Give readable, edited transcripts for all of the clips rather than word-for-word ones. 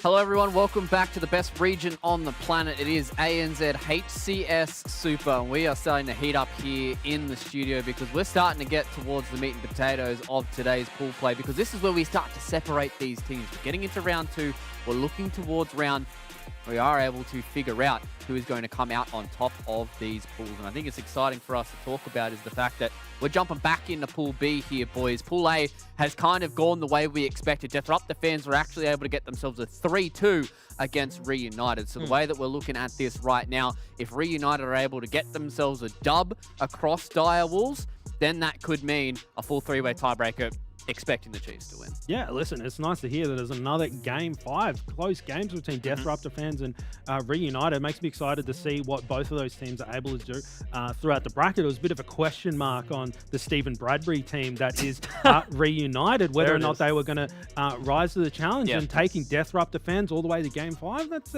Hello everyone, welcome back to the best region on the planet. It is ANZ HCS Super, and we are starting to heat up here in the studio because we're starting to get towards the meat and potatoes of today's pool play, because this is where we start to separate these teams. We're getting into round two, we're looking towards round we are able to figure out who is going to come out on top of these pools. And I think it's exciting for us to talk about is the fact that we're jumping back into Pool B here, boys. Pool A has kind of gone the way we expected. Disruptor fans were actually able to get themselves a 3-2 against Reunited. So the way that we're looking at this right now, if Reunited are able to get themselves a dub across Dire Wolves, then that could mean a full three-way tiebreaker, expecting the Chiefs to win. Yeah, listen, it's nice to hear that there's another Game 5. Close games between Disruptor fans and Reunited. It makes me excited to see what both of those teams are able to do throughout the bracket. It was a bit of a question mark on the Stephen Bradbury team that is Reunited, whether or not they were going to rise to the challenge and taking Disruptor fans all the way to Game 5. That's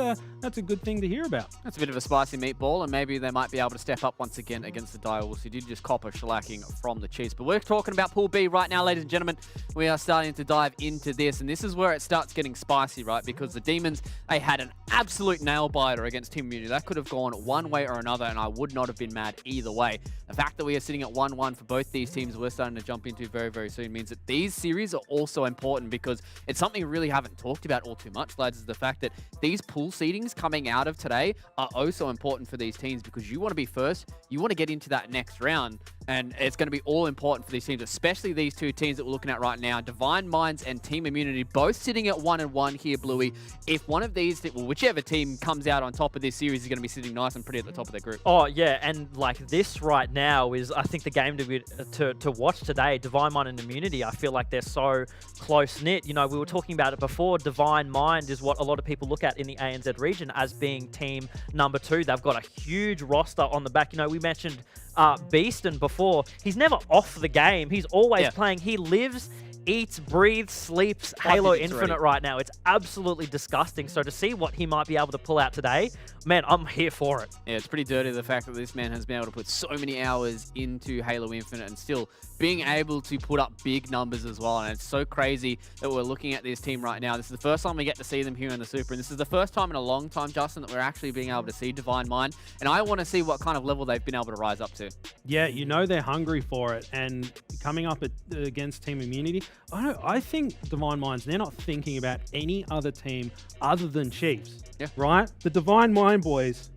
a good thing to hear about. That's a bit of a spicy meatball, and maybe they might be able to step up once again against the Dire Wolves, who did just cop a shellacking from the Chiefs. But we're talking about Pool B right now, ladies and gentlemen. We are starting to dive into this, and this is where it starts getting spicy, right? Because the Demons, they had an absolute nail-biter against Team Immunity. That could have gone one way or another, and I would not have been mad either way. The fact that we are sitting at 1-1 for both these teams we're starting to jump into very, very soon means that these series are also important, because it's something we really haven't talked about all too much, lads, is the fact that these pool seedings coming out of today are also important for these teams, because you want to be first, you want to get into that next round, and it's going to be all important for these teams, especially these two teams that we're looking at right now, Divine Minds and Team Immunity, both sitting at 1-1 here, Bluey. If one of these, well, whichever team comes out on top of this series is going to be sitting nice and pretty at the top of their group. Oh, yeah, and like this right now is, I think, the game to watch today. Divine Mind and Immunity, I feel like they're so close-knit. You know, we were talking about it before. Divine Mind is what a lot of people look at in the ANZ region as being team number 2. They've got a huge roster on the back. You know, we mentioned Beaston before. He's never off the game. He's always playing. He lives, eats, breathes, sleeps Halo Infinite right now. It's absolutely disgusting. So to see what he might be able to pull out today, man, I'm here for it. Yeah, it's pretty dirty, the fact that this man has been able to put so many hours into Halo Infinite and still being able to put up big numbers as well. And it's so crazy that we're looking at this team right now. This is the first time we get to see them here in the Super. And this is the first time in a long time, Justin, that we're actually being able to see Divine Mind. And I want to see what kind of level they've been able to rise up to. Yeah, you know they're hungry for it. And coming up against Team Immunity, I think Divine Minds, they're not thinking about any other team other than Chiefs. Yeah. Right? The Divine Mind boys,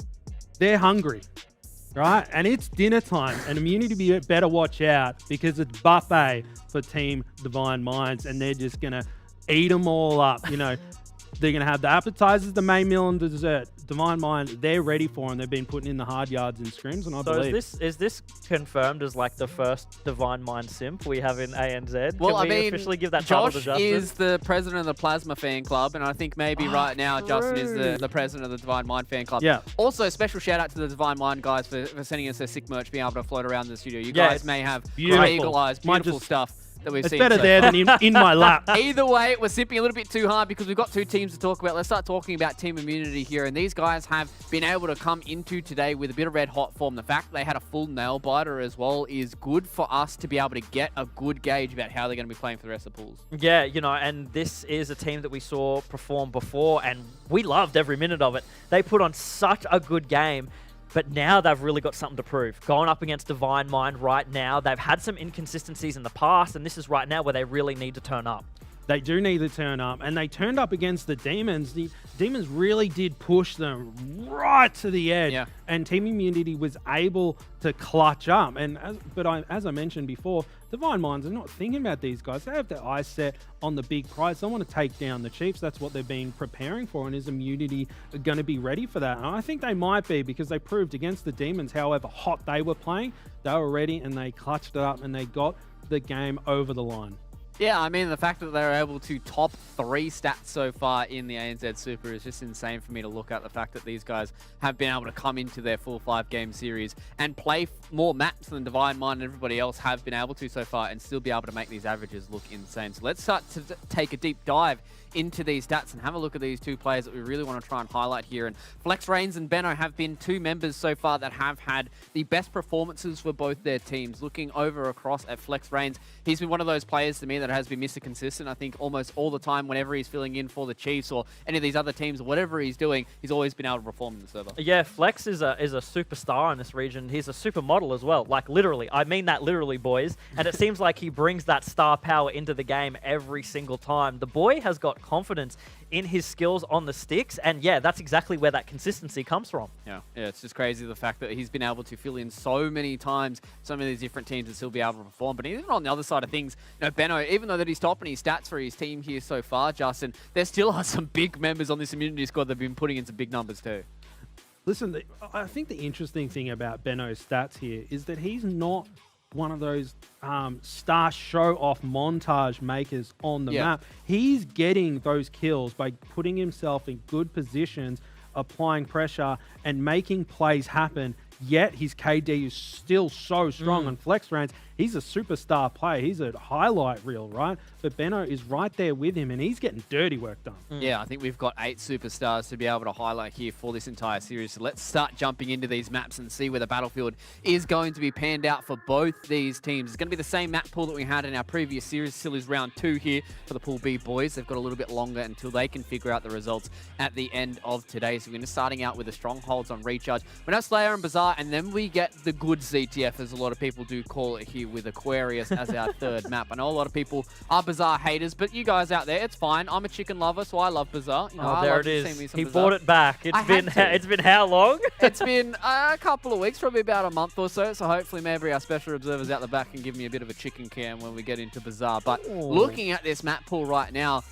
they're hungry. Right? And it's dinner time, and Immunity better watch out, because it's buffet for Team Divine Minds, and they're just going to eat them all up. You know, they're going to have the appetizers, the main meal, and the dessert. Divine Mind, they're ready for them. They've been putting in the hard yards and scrims, and I believe. Is this confirmed as like the first Divine Mind simp we have in ANZ? Well, Can we officially give that Josh title to Justin? is the president of the Plasma fan club, and I think maybe right now Justin is the president of the Divine Mind fan club. Yeah. Also, special shout out to the Divine Mind guys for sending us their sick merch, being able to float around the studio. You guys may have eagle eyes, beautiful stuff that we've seen. It's better there than in my lap. Either way, we're simping a little bit too hard because we've got two teams to talk about. Let's start talking about Team Immunity here. And these guys have been able to come into today with a bit of red hot form. The fact that they had a full nail biter as well is good for us to be able to get a good gauge about how they're going to be playing for the rest of the pools. Yeah, you know, and this is a team that we saw perform before, and we loved every minute of it. They put on such a good game. But now they've really got something to prove. Going up against Divine Mind right now, they've had some inconsistencies in the past, and this is right now where they really need to turn up. They do need to turn up, and they turned up against the Demons. The Demons really did push them right to the edge, and Team Immunity was able to clutch up. And as I mentioned before, Divine Minds are not thinking about these guys. They have their eyes set on the big prize. They want to take down the Chiefs. That's what they've been preparing for, and is Immunity going to be ready for that? And I think they might be, because they proved against the Demons, however hot they were playing, they were ready, and they clutched it up, and they got the game over the line. Yeah, I mean, the fact that they're able to top 3 stats so far in the ANZ Super is just insane for me to look at. The fact that these guys have been able to come into their full 5-game series and play more maps than Divine Mind and everybody else have been able to so far and still be able to make these averages look insane. So let's start to take a deep dive into these stats and have a look at these two players that we really want to try and highlight here. And Flex Reigns and Benno have been two members so far that have had the best performances for both their teams. Looking over across at Flex Reigns, he's been one of those players to me that has been Mr. Consistent. I think almost all the time whenever he's filling in for the Chiefs or any of these other teams or whatever he's doing, he's always been able to perform in the server. Yeah, Flex is a superstar in this region. He's a supermodel as well. Like literally, I mean that literally, boys. And it seems like he brings that star power into the game every single time. The boy has got confidence in his skills on the sticks, and yeah, that's exactly where that consistency comes from. Yeah, it's just crazy the fact that he's been able to fill in so many times, so many of these different teams and still be able to perform. But even on the other side of things, you know, Benno, even though that he's topping his stats for his team here so far, Justin, there still are some big members on this immunity squad that have been putting in some big numbers too. Listen, I think the interesting thing about Benno's stats here is that he's not one of those star show-off montage makers on the map. He's getting those kills by putting himself in good positions, applying pressure, and making plays happen. Yet his KD is still so strong on Flex Reigns. He's a superstar player. He's a highlight reel, right? But Benno is right there with him, and he's getting dirty work done. Yeah, I think we've got 8 superstars to be able to highlight here for this entire series. So let's start jumping into these maps and see where the battlefield is going to be panned out for both these teams. It's going to be the same map pool that we had in our previous series. Still is round 2 here for the Pool B boys. They've got a little bit longer until they can figure out the results at the end of today. So we're going to starting out with the strongholds on Recharge. We have Slayer and Bazaar, and then we get the good ZTF, as a lot of people do call it here, with Aquarius as our third map. I know a lot of people are Bazaar haters, but you guys out there, it's fine. I'm a chicken lover, so I love Bazaar. You know, there it is. He brought it back. It's been how long? It's been a couple of weeks, probably about a month or so. So hopefully maybe our special observers out the back can give me a bit of a chicken cam when we get into Bazaar. But looking at this map pool right now,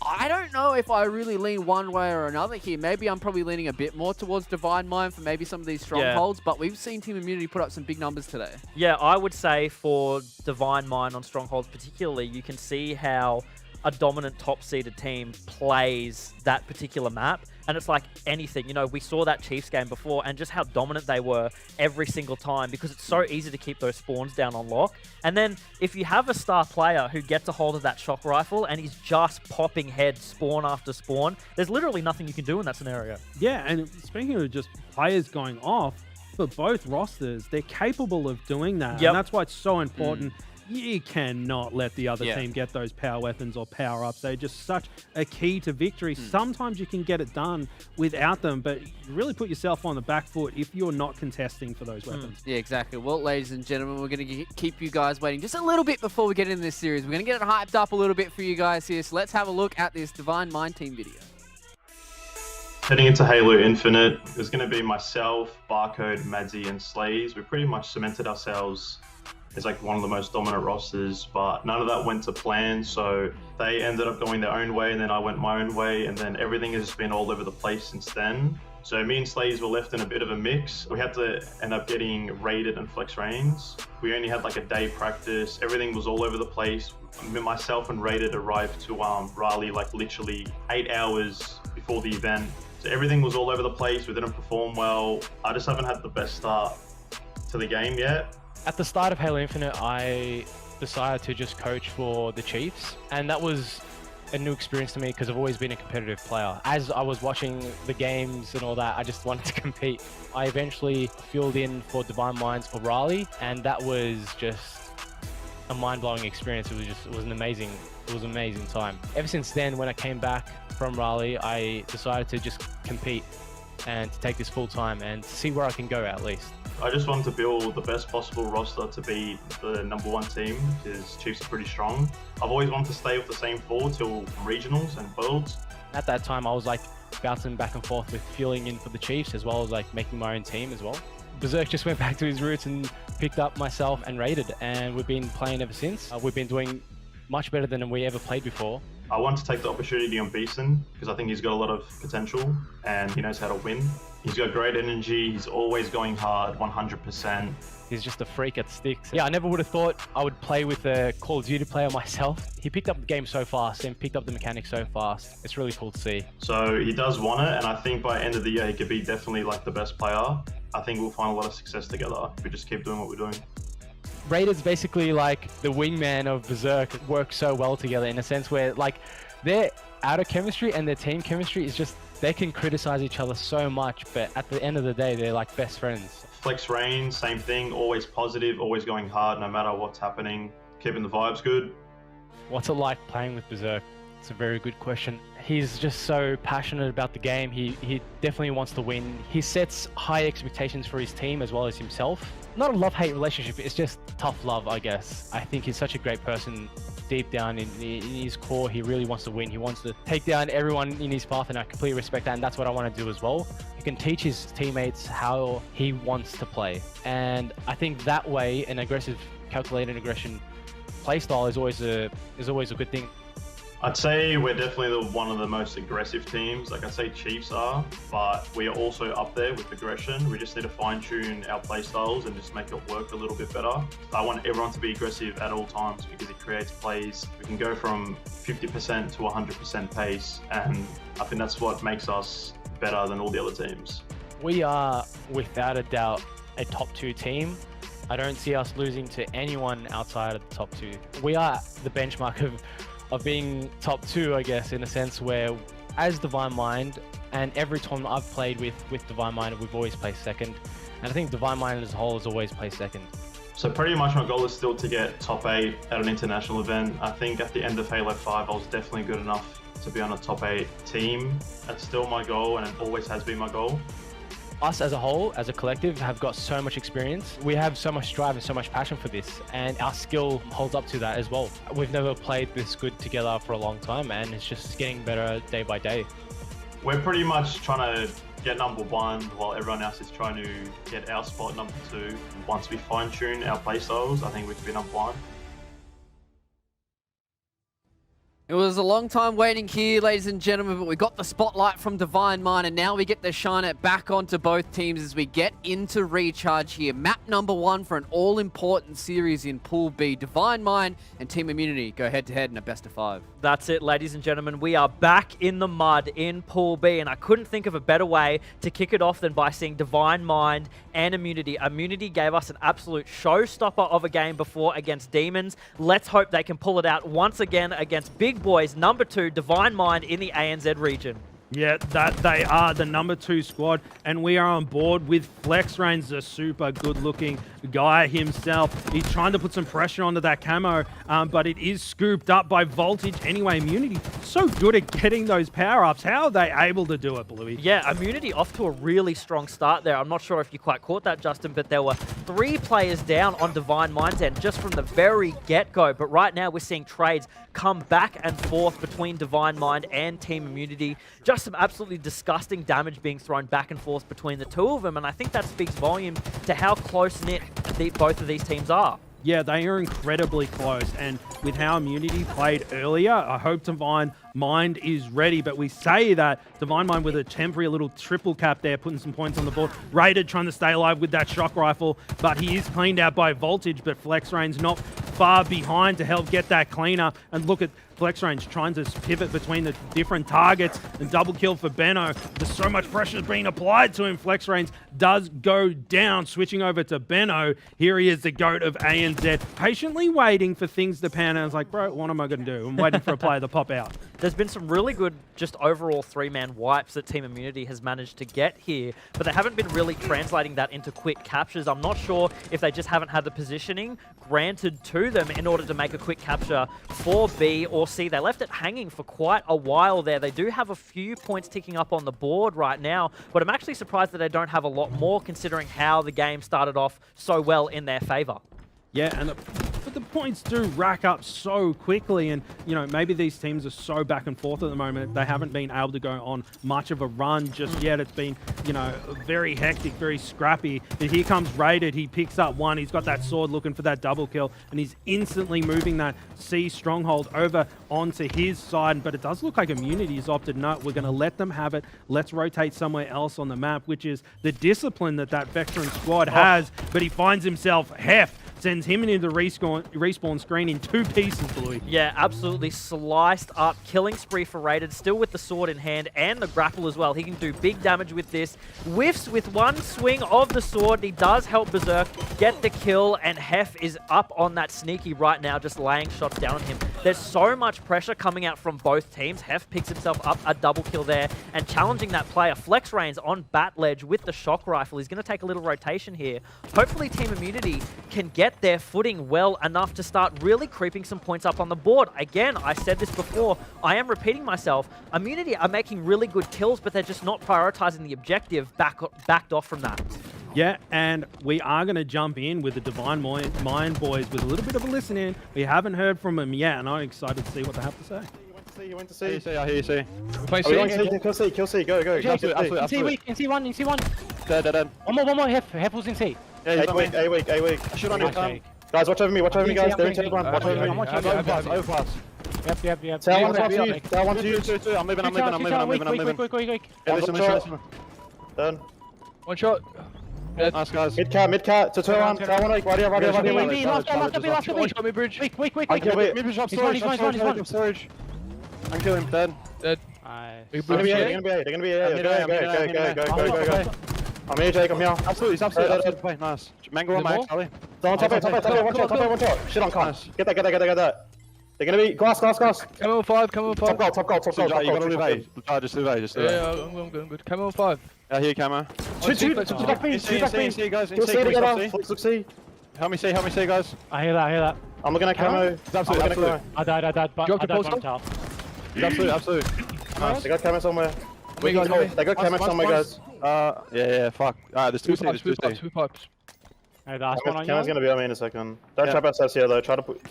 I don't know if I really lean one way or another here. Maybe I'm probably leaning a bit more towards Divine Mind for maybe some of these strongholds, but we've seen Team Immunity put up some big numbers today. Yeah, I would say for Divine Mind on strongholds particularly, you can see how a dominant top-seeded team plays that particular map. And it's like anything, you know, we saw that Chiefs game before and just how dominant they were every single time because it's so easy to keep those spawns down on lock. And then if you have a star player who gets a hold of that shock rifle and he's just popping head spawn after spawn, there's literally nothing you can do in that scenario. Yeah, and speaking of just players going off, for both rosters, they're capable of doing that. And that's why it's so important. You cannot let the other team get those power weapons or power-ups. They're just such a key to victory. Sometimes you can get it done without them, but you really put yourself on the back foot if you're not contesting for those weapons. Yeah, exactly. Well, ladies and gentlemen, we're going to keep you guys waiting just a little bit before we get into this series. We're going to get it hyped up a little bit for you guys here, so let's have a look at this Divine Mind team video. Heading into Halo Infinite, there's going to be myself, Barcode, Madzi, and Slays. We pretty much cemented ourselves as like one of the most dominant rosters, but none of that went to plan. So they ended up going their own way, and then I went my own way, and then everything has been all over the place since then. So me and Slays were left in a bit of a mix. We had to end up getting raided and Flex Reigns. We only had like a day practice. Everything was all over the place. Myself and Raided arrived to Raleigh like literally 8 hours before the event. So everything was all over the place. We didn't perform well. I just haven't had the best start to the game yet. At the start of Halo Infinite, I decided to just coach for the Chiefs, and that was a new experience to me because I've always been a competitive player. As I was watching the games and all that, I just wanted to compete. I eventually filled in for Divine Minds for Raleigh, and that was just a mind-blowing experience. It was an amazing time. Ever since then, when I came back from Raleigh, I decided to just compete and to take this full time and to see where I can go at least. I just wanted to build the best possible roster to be the #1 team, because Chiefs are pretty strong. I've always wanted to stay with the same 4 till regionals and worlds. At that time, I was like bouncing back and forth with filling in for the Chiefs as well as like making my own team as well. Berserk just went back to his roots and picked up myself and Raided, and we've been playing ever since. We've been doing much better than we ever played before. I want to take the opportunity on Beeson because I think he's got a lot of potential and he knows how to win. He's got great energy, he's always going hard, 100%. He's just a freak at the sticks. Yeah, I never would have thought I would play with a Call of Duty player myself. He picked up the game so fast and picked up the mechanics so fast. It's really cool to see. So he does want it, and I think by the end of the year he could be definitely like the best player. I think we'll find a lot of success together if we just keep doing what we're doing. Raiders basically like the wingman of Berserk work so well together in a sense where like their outer chemistry and their team chemistry is just, they can criticize each other so much, but at the end of the day, they're like best friends. Flex Rain, same thing, always positive, always going hard no matter what's happening, keeping the vibes good. What's it like playing with Berserk? It's a very good question. He's just so passionate about the game. He definitely wants to win. He sets high expectations for his team as well as himself. Not a love-hate relationship, it's just tough love, I guess. I think he's such a great person. Deep down in his core, he really wants to win. He wants to take down everyone in his path, and I completely respect that, and that's what I want to do as well. He can teach his teammates how he wants to play, and I think that way an aggressive, calculated aggression playstyle is always a good thing. I'd say we're definitely one of the most aggressive teams. Like I say, Chiefs are, but we are also up there with aggression. We just need to fine-tune our play styles and just make it work a little bit better. I want everyone to be aggressive at all times because it creates plays. We can go from 50% to 100% pace, and I think that's what makes us better than all the other teams. We are, without a doubt, a top 2 team. I don't see us losing to anyone outside of the top 2. We are the benchmark of being top 2, I guess, in a sense where, as Divine Mind, and every tournament I've played with Divine Mind, we've always placed second. And I think Divine Mind as a whole has always placed second. So pretty much my goal is still to get top 8 at an international event. I think at the end of Halo 5, I was definitely good enough to be on a top 8 team. That's still my goal, and it always has been my goal. Us as a whole, as a collective, have got so much experience. We have so much drive and so much passion for this, and our skill holds up to that as well. We've never played this good together for a long time, and it's just getting better day by day. We're pretty much trying to get number 1 while everyone else is trying to get our spot number 2. Once we fine-tune our playstyles, I think we can be number 1. It was a long time waiting here, ladies and gentlemen, but we got the spotlight from Divine Mind, and now we get to shine it back onto both teams as we get into Recharge here. Map number 1 for an all-important series in Pool B. Divine Mind and Team Immunity go head-to-head in a best-of-5. That's it, ladies and gentlemen. We are back in the mud in Pool B, and I couldn't think of a better way to kick it off than by seeing Divine Mind and Immunity. Immunity gave us an absolute showstopper of a game before against Demons. Let's hope they can pull it out once again against Big Boys, number 2, Divine Mind in the ANZ region. Yeah, that they are the number 2 squad, and we are on board with Flex Rain's a super good-looking guy himself. He's trying to put some pressure onto that camo, but it is scooped up by Voltage anyway. Immunity so good at getting those power-ups. How are they able to do it, Bluey? Yeah, Immunity off to a really strong start there. I'm not sure if you quite caught that, Justin, but there were 3 players down on Divine Mind's end just from the very get-go. But right now we're seeing trades come back and forth between Divine Mind and Team Immunity. Just some absolutely disgusting damage being thrown back and forth between the two of them, and I think that speaks volumes to how close-knit both of these teams are. Yeah, they are incredibly close, and with how Immunity played earlier, I hope Divine Mind is ready, but we say that Divine Mind with a temporary little triple cap there, putting some points on the board. Raided trying to stay alive with that shock rifle, but he is cleaned out by Voltage, but Flex Rain's not far behind to help get that cleaner. And look at Flex Range trying to pivot between the different targets, and double kill for Benno. There's so much pressure being applied to him. Flex Range does go down, switching over to Benno. Here he is, the GOAT of ANZ, patiently waiting for things to pan out. I was like, bro, what am I going to do? I'm waiting for a player to pop out. There's been some really good just overall 3-man wipes that Team Immunity has managed to get here, but they haven't been really translating that into quick captures. I'm not sure if they just haven't had the positioning granted to them in order to make a quick capture for B or C. They left it hanging for quite a while there. They do have a few points ticking up on the board right now, but I'm actually surprised that they don't have a lot more considering how the game started off so well in their favor. Yeah, but the points do rack up so quickly, and you know, maybe these teams are so back and forth at the moment, they haven't been able to go on much of a run just yet. It's been, you know, very hectic, very scrappy. And here comes Raided, he picks up one, he's got that sword looking for that double kill, and he's instantly moving that C stronghold over onto his side. But it does look like Immunity has opted, no, we're going to let them have it, let's rotate somewhere else on the map, which is the discipline that that veteran squad has. But he finds himself heft sends him into the respawn screen in 2 pieces, Bluey. Yeah, absolutely sliced up. Killing spree for Rated, still with the sword in hand and the grapple as well. He can do big damage with this. Whiffs with one swing of the sword. He does help Berserk get the kill, and Hef is up on that sneaky right now, just laying shots down on him. There's so much pressure coming out from both teams. Hef picks himself up a double kill there and challenging that player. Flex Reigns on bat ledge with the shock rifle. He's going to take a little rotation here. Hopefully Team Immunity can get their footing well enough to start really creeping some points up on the board. Again, I said this before, I am repeating myself. Immunity are making really good kills, but they're just not prioritizing the objective, backed off from that. Yeah, and we are going to jump in with the Divine Mind boys with a little bit of a listen in. We haven't heard from them yet, and I'm excited to see what they have to say. You went to I see. hear you, see. Kill C, go. Absolutely. In C weak, in C1, in C1. Dead. One more, Hef was in C. Yeah, he's on me. A week. Shoot on you, Tom. Guys, watch over me, guys. They're in T1. Watch Okay, over I'm me. watching Overpass. Yep. Tell one to you. Tell one to you. Two. I'm moving. I'm moving. Quick. Yeah, listen. Done. One shot. Nice, guys. Mid cat. To turn on. Tell one right here. Last One shot mid-bridge. Quick. I kill it. Mid-bridge up He's one. storage. I'm killing him. Dead. Nice. They're gonna be A. Go. I'm here, Jake. I'm here. Absolutely play. Nice. Mango on Max, Ali. Top it. One shot. Shit on car. Get that. They're gonna be glass. Come on 5. Top goal. You gotta leave A. Just leave A. Yeah, I'm good. Come on 5. I hear Camo. Two back beans. See, guys. You'll see together. Look, see. Help me see, guys. I hear that. I'm looking at camo. Absolutely. I died, but Drop I the died post one up. towel. Absolutely. Nice. They got camo somewhere. They They got camo somewhere, guys. Yeah, fuck. There's two C. Two pipes. Hey, last one on Camo's you. gonna be on me in a second. Don't trap us here though. Try to put.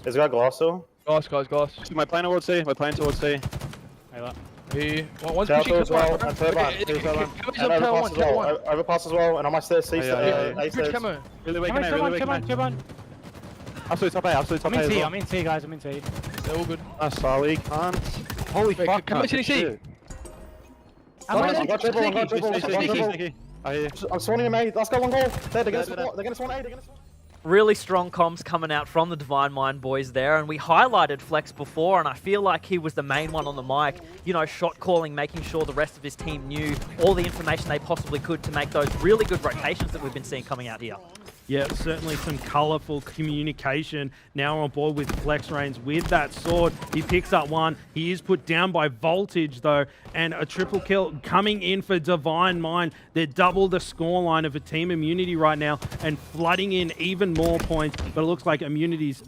Is there a glass still? Glass. My plane towards C. Hey, look. Here. One's Tail pushing as well. come And turbine. And overpass as well. Overpass as well. And on my stairs, C stairs. A Bridge stairs. camo. Really weak, Come on. Absolutely top A. I'm in C, guys. I'm in C. They're all good. Nice, Sally. Holy Wait, fuck. come on, sneaky. I got triple. Sneaky. I hear. I'm swanning him A. Let's go one goal. They're gonna swan A. Really strong comms coming out from the Divine Mind boys there, and we highlighted Flex before, and I feel like he was the main one on the mic, you know, shot calling, making sure the rest of his team knew all the information they possibly could to make those really good rotations that we've been seeing coming out here. Yeah, certainly some colourful communication now on board with Flex Reigns with that sword. He picks up one. He is put down by Voltage, though, and a triple kill coming in for Divine Mind. They're double the scoreline of a Team Immunity right now and flooding in even more points, but it looks like Immunity's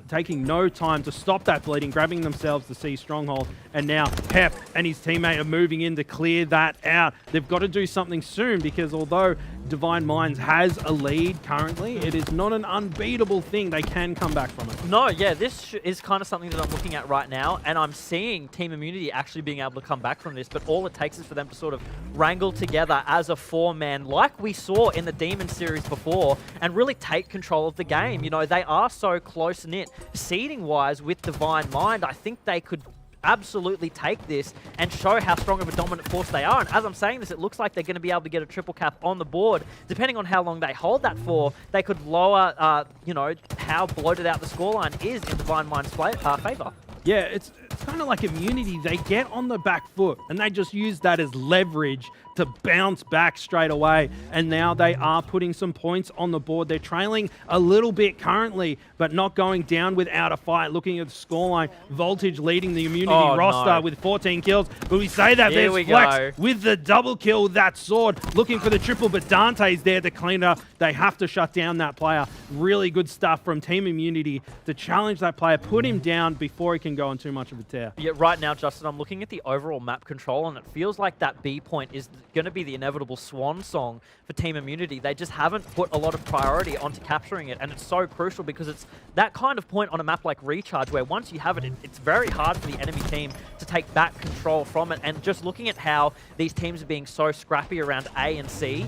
taking no time to stop that bleeding, grabbing themselves the C stronghold, and now Pep and his teammate are moving in to clear that out. They've got to do something soon because although Divine Minds has a lead currently, it is not an unbeatable thing. They can come back from it. No, yeah, this is kind of something that I'm looking at right now, and I'm seeing Team Immunity actually being able to come back from this, but all it takes is for them to sort of wrangle together as a four-man, like we saw in the Demon series before, and really take control of the game. You know, they are so close-knit seeding-wise with Divine Mind. I think they could absolutely take this and show how strong of a dominant force they are. And as I'm saying this, it looks like they're going to be able to get a triple cap on the board. Depending on how long they hold that for, they could lower, you know, how bloated out the scoreline is in Divine Mind's favor. Yeah, it's kind of like Immunity. They get on the back foot and they just use that as leverage to bounce back straight away. And now they are putting some points on the board. They're trailing a little bit currently, but not going down without a fight. Looking at the scoreline, Voltage leading the Immunity roster with 14 kills. But we say that Here there's Flex with the double kill with that sword, looking for the triple, but Dante's there to clean it up. They have to shut down that player. Really good stuff from Team Immunity to challenge that player, put him down before he can go on too much of a tear. Yeah, right now, Justin, I'm looking at the overall map control, and it feels like that B point is going to be the inevitable swan song for Team Immunity. They just haven't put a lot of priority onto capturing it, and it's so crucial because it's that kind of point on a map like Recharge where once you have it, it's very hard for the enemy team to take back control from it. And just looking at how these teams are being so scrappy around A and C,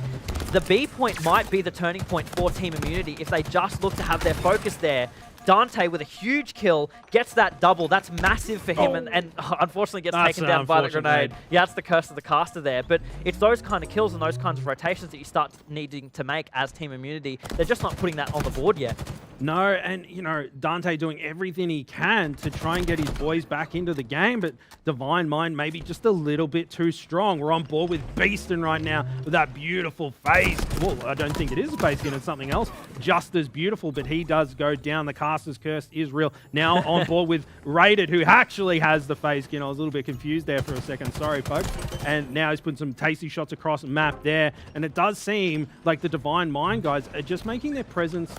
the B point might be the turning point for Team Immunity if they just look to have their focus there. Dante with a huge kill gets that double. That's massive for him, and unfortunately gets taken down by the grenade. Yeah, that's the curse of the caster there. But it's those kind of kills and those kinds of rotations that you start needing to make as Team Immunity. They're just not putting that on the board yet. No, and, you know, Dante doing everything he can to try and get his boys back into the game, but Divine Mind maybe just a little bit too strong. We're on board with Beaston right now with that beautiful phase. Well, I don't think it is a phase skin, it's something else just as beautiful, but he does go down. The Caster's Curse is real. Now on board with Rated, who actually has the phase skin. I was a little bit confused there for a second. Sorry, folks. And now he's putting some tasty shots across the map there, and it does seem like the Divine Mind guys are just making their presence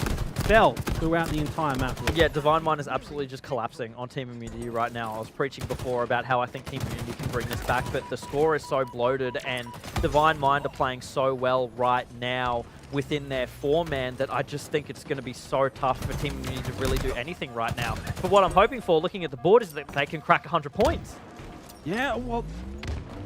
felt throughout the entire map. Yeah, Divine Mind is absolutely just collapsing on Team Immunity right now. I was preaching before about how I think Team Immunity can bring this back, but the score is so bloated and Divine Mind are playing so well right now within their 4-man that I just think it's going to be so tough for Team Immunity to really do anything right now. But what I'm hoping for, looking at the board, is that they can crack 100 points. Yeah, well,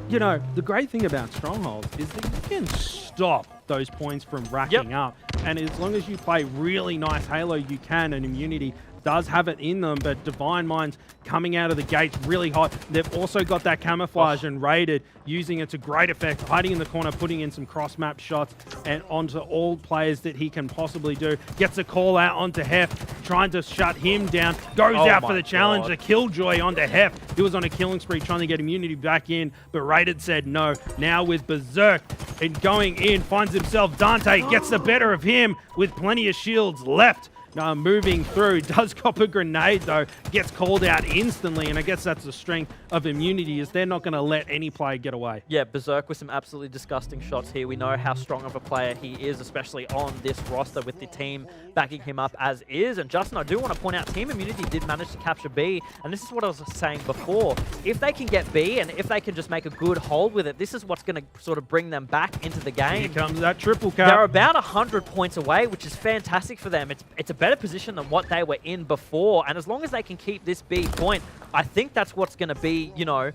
you know, the great thing about Strongholds is that you can stop those points from racking up. And as long as you play really nice Halo, you can, and Immunity does have it in them, but Divine Mind's coming out of the gates really hot. They've also got that camouflage and Rated, using it to great effect, hiding in the corner, putting in some cross-map shots and onto all players that he can possibly do. Gets a call out onto Hef, trying to shut him down. Goes out for the challenge, a Killjoy onto Hef. He was on a killing spree trying to get Immunity back in, but Rated said no. Now with Berserk and going in, finds himself Dante, gets the better of him with plenty of shields left. Moving through, does cop a grenade though, gets called out instantly, and I guess that's the strength of Immunity, is they're not going to let any player get away. Yeah, Berserk with some absolutely disgusting shots here. We know how strong of a player he is, especially on this roster with the team backing him up as is. And Justin, I do want to point out, Team Immunity did manage to capture B, and this is what I was saying before. If they can get B, and if they can just make a good hold with it, this is what's going to sort of bring them back into the game. Here comes that triple cap. They're about 100 points away, which is fantastic for them. It's a better position than what they were in before, and as long as they can keep this B point, I think that's what's going to be, you know,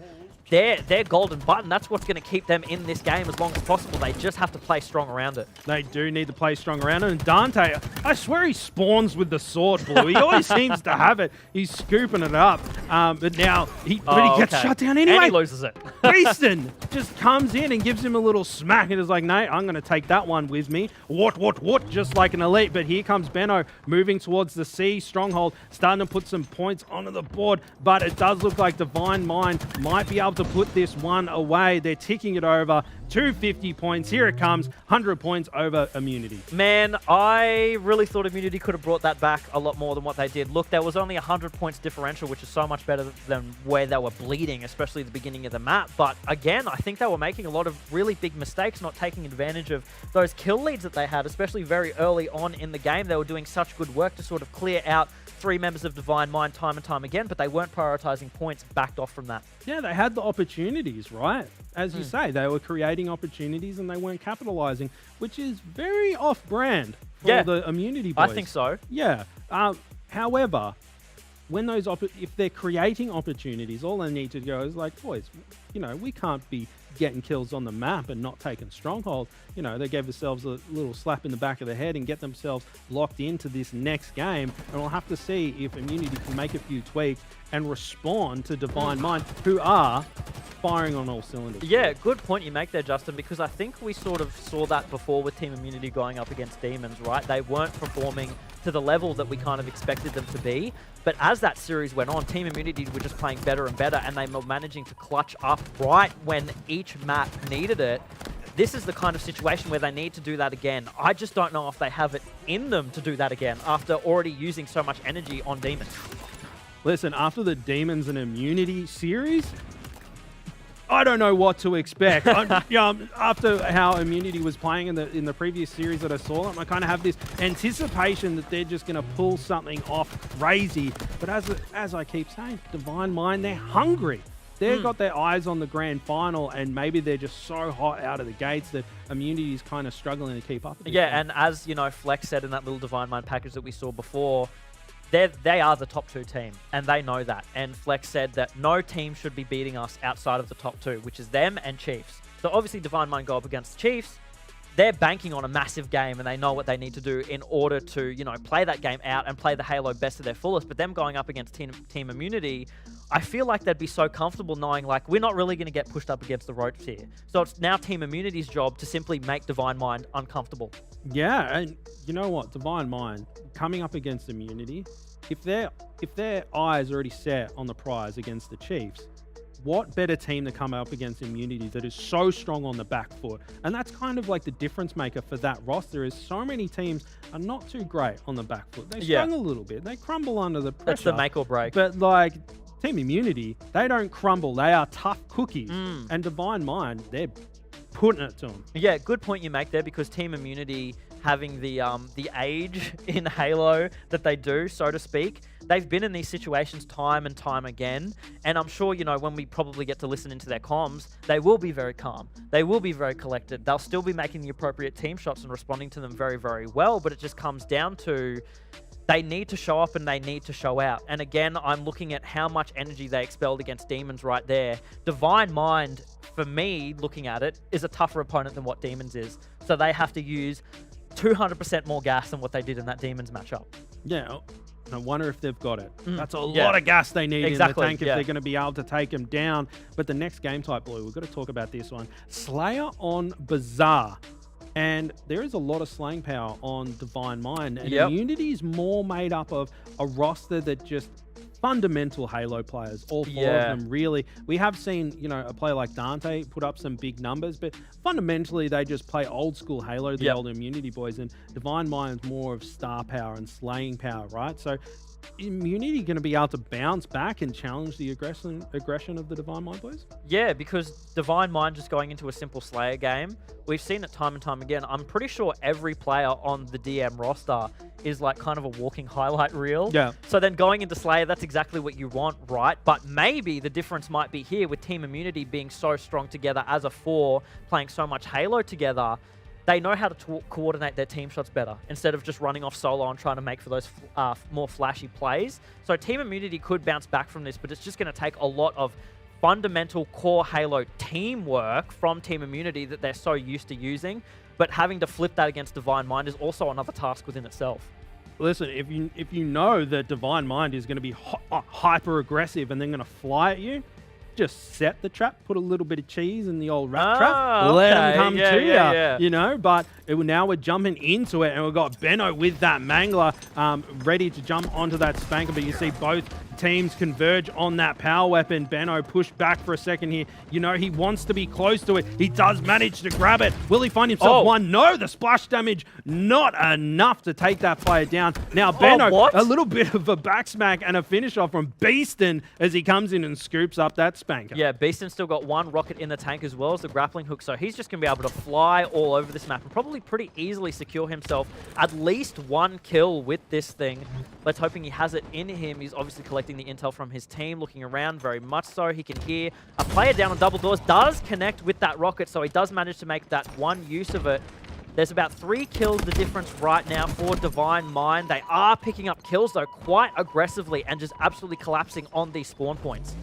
their golden button. That's what's going to keep them in this game as long as possible. They just have to play strong around it. They do need to play strong around it. And Dante, I swear he spawns with the sword, Blue. He always seems to have it. He's scooping it up. But now, he gets shut down anyway. And he loses it. Beaston just comes in and gives him a little smack and is like, no, I'm going to take that one with me. What, just like an elite. But here comes Benno moving towards the C stronghold, starting to put some points onto the board. But it does look like Divine Mind might be able to put this one away. They're ticking it over. 250 points. Here it comes. 100 points over Immunity. Man, I really thought Immunity could have brought that back a lot more than what they did. Look, there was only 100 points differential, which is so much better than where they were bleeding, especially at the beginning of the map. But again, I think they were making a lot of really big mistakes, not taking advantage of those kill leads that they had, especially very early on in the game. They were doing such good work to sort of clear out 3 members of Divine Mind time and time again, but they weren't prioritizing points, backed off from that. Yeah, they had the opportunities, right? As you say, they were creating opportunities and they weren't capitalizing, which is very off-brand for the Immunity boys. I think so. Yeah. However, when those if they're creating opportunities, all they need to go is like, boys, you know, we can't be getting kills on the map and not taking stronghold. You know, they gave themselves a little slap in the back of the head and get themselves locked into this next game. And we'll have to see if Immunity can make a few tweaks and respond to Divine Mind, who are firing on all cylinders. Yeah, good point you make there, Justin, because I think we sort of saw that before with Team Immunity going up against Demons, right? They weren't performing to the level that we kind of expected them to be. But as that series went on, Team Immunity were just playing better and better, and they were managing to clutch up right when each map needed it. This is the kind of situation where they need to do that again. I just don't know if they have it in them to do that again after already using so much energy on Demons. Listen, after the Demons and Immunity series, I don't know what to expect. After how Immunity was playing in the previous series that I saw them, I kind of have this anticipation that they're just going to pull something off crazy. But as I keep saying, Divine Mind, they're hungry. They've got their eyes on the grand final, and maybe they're just so hot out of the gates that Immunity is kind of struggling to keep up. Yeah, and as you know, Flex said in that little Divine Mind package that we saw before, they are the top 2 team, and they know that. And Flex said that no team should be beating us outside of the top 2, which is them and Chiefs. So obviously Divine Mind go up against the Chiefs. they're banking on a massive game and they know what they need to do in order to, you know, play that game out and play the Halo best to their fullest. But them going up against Team Immunity, I feel like they'd be so comfortable knowing, like, we're not really going to get pushed up against the ropes here. So it's now Team Immunity's job to simply make Divine Mind uncomfortable. Yeah, and you know what? Divine Mind, coming up against Immunity, if their eyes already set on the prize against the Chiefs, what better team to come up against Immunity that is so strong on the back foot? And that's kind of like the difference maker for that roster, is so many teams are not too great on the back foot. They struggle a little bit. They crumble under the pressure. That's the make or break. But like Team Immunity, they don't crumble. They are tough cookies. And Divine Mind, they're putting it to them. Yeah, good point you make there, because Team Immunity having the age in Halo that they do, so to speak, they've been in these situations time and time again. And I'm sure, you know, when we probably get to listen into their comms, they will be very calm. They will be very collected. They'll still be making the appropriate team shots and responding to them very, very well. But it just comes down to they need to show up and they need to show out. And again, I'm looking at how much energy they expelled against Demons right there. Divine Mind, for me, looking at it, is a tougher opponent than what Demons is. So they have to use 200% more gas than what they did in that Demons matchup. Yeah, I wonder if they've got it. That's a lot of gas they need in the tank if they're going to be able to take them down. But the next game type, Blue, we've got to talk about this one. Slayer on Bazaar. And there is a lot of slaying power on Divine Mind. And Immunity is more made up of a roster that just fundamental Halo players, all four of them, really. We have seen, you know, a player like Dante put up some big numbers, but fundamentally they just play old school Halo, the old Immunity boys, and Divine Mind's more of star power and slaying power, right? So Immunity going to be able to bounce back and challenge the aggression of the Divine Mind boys? Yeah, because Divine Mind just going into a simple Slayer game, we've seen it time and time again. I'm pretty sure every player on the DM roster is like kind of a walking highlight reel. Yeah. So then going into Slayer, that's exactly what you want, right? But maybe the difference might be here with Team Immunity being so strong together as a four, playing so much Halo together. They know how to coordinate their team shots better instead of just running off solo and trying to make for those more flashy plays. So Team Immunity could bounce back from this, but it's just going to take a lot of fundamental core Halo teamwork from Team Immunity that they're so used to using. But having to flip that against Divine Mind is also another task within itself. Listen, if you know that Divine Mind is going to be hyper aggressive and then going to fly at you, just set the trap, put a little bit of cheese in the old rat trap, let them come to you, you know. But now we're jumping into it, and we've got Benno with that Mangler ready to jump onto that Spanker. But you see both teams converge on that power weapon. Benno pushed back for a second here. You know, he wants to be close to it. He does manage to grab it. Will he find himself one? No, the splash damage, not enough to take that player down. Now, Benno, a little bit of a back smack and a finish off from Beaston as he comes in and scoops up that Spanker. Yeah, Beaston still got one rocket in the tank as well as the grappling hook, so he's just going to be able to fly all over this map and probably pretty easily secure himself at least one kill with this thing. Let's hoping he has it in him. He's obviously collecting the intel from his team, looking around very much so. He can hear a player down on double doors, does connect with that rocket, so he does manage to make that one use of it. There's about 3 kills the difference right now for Divine Mind. They are picking up kills, though, quite aggressively and just absolutely collapsing on these spawn points.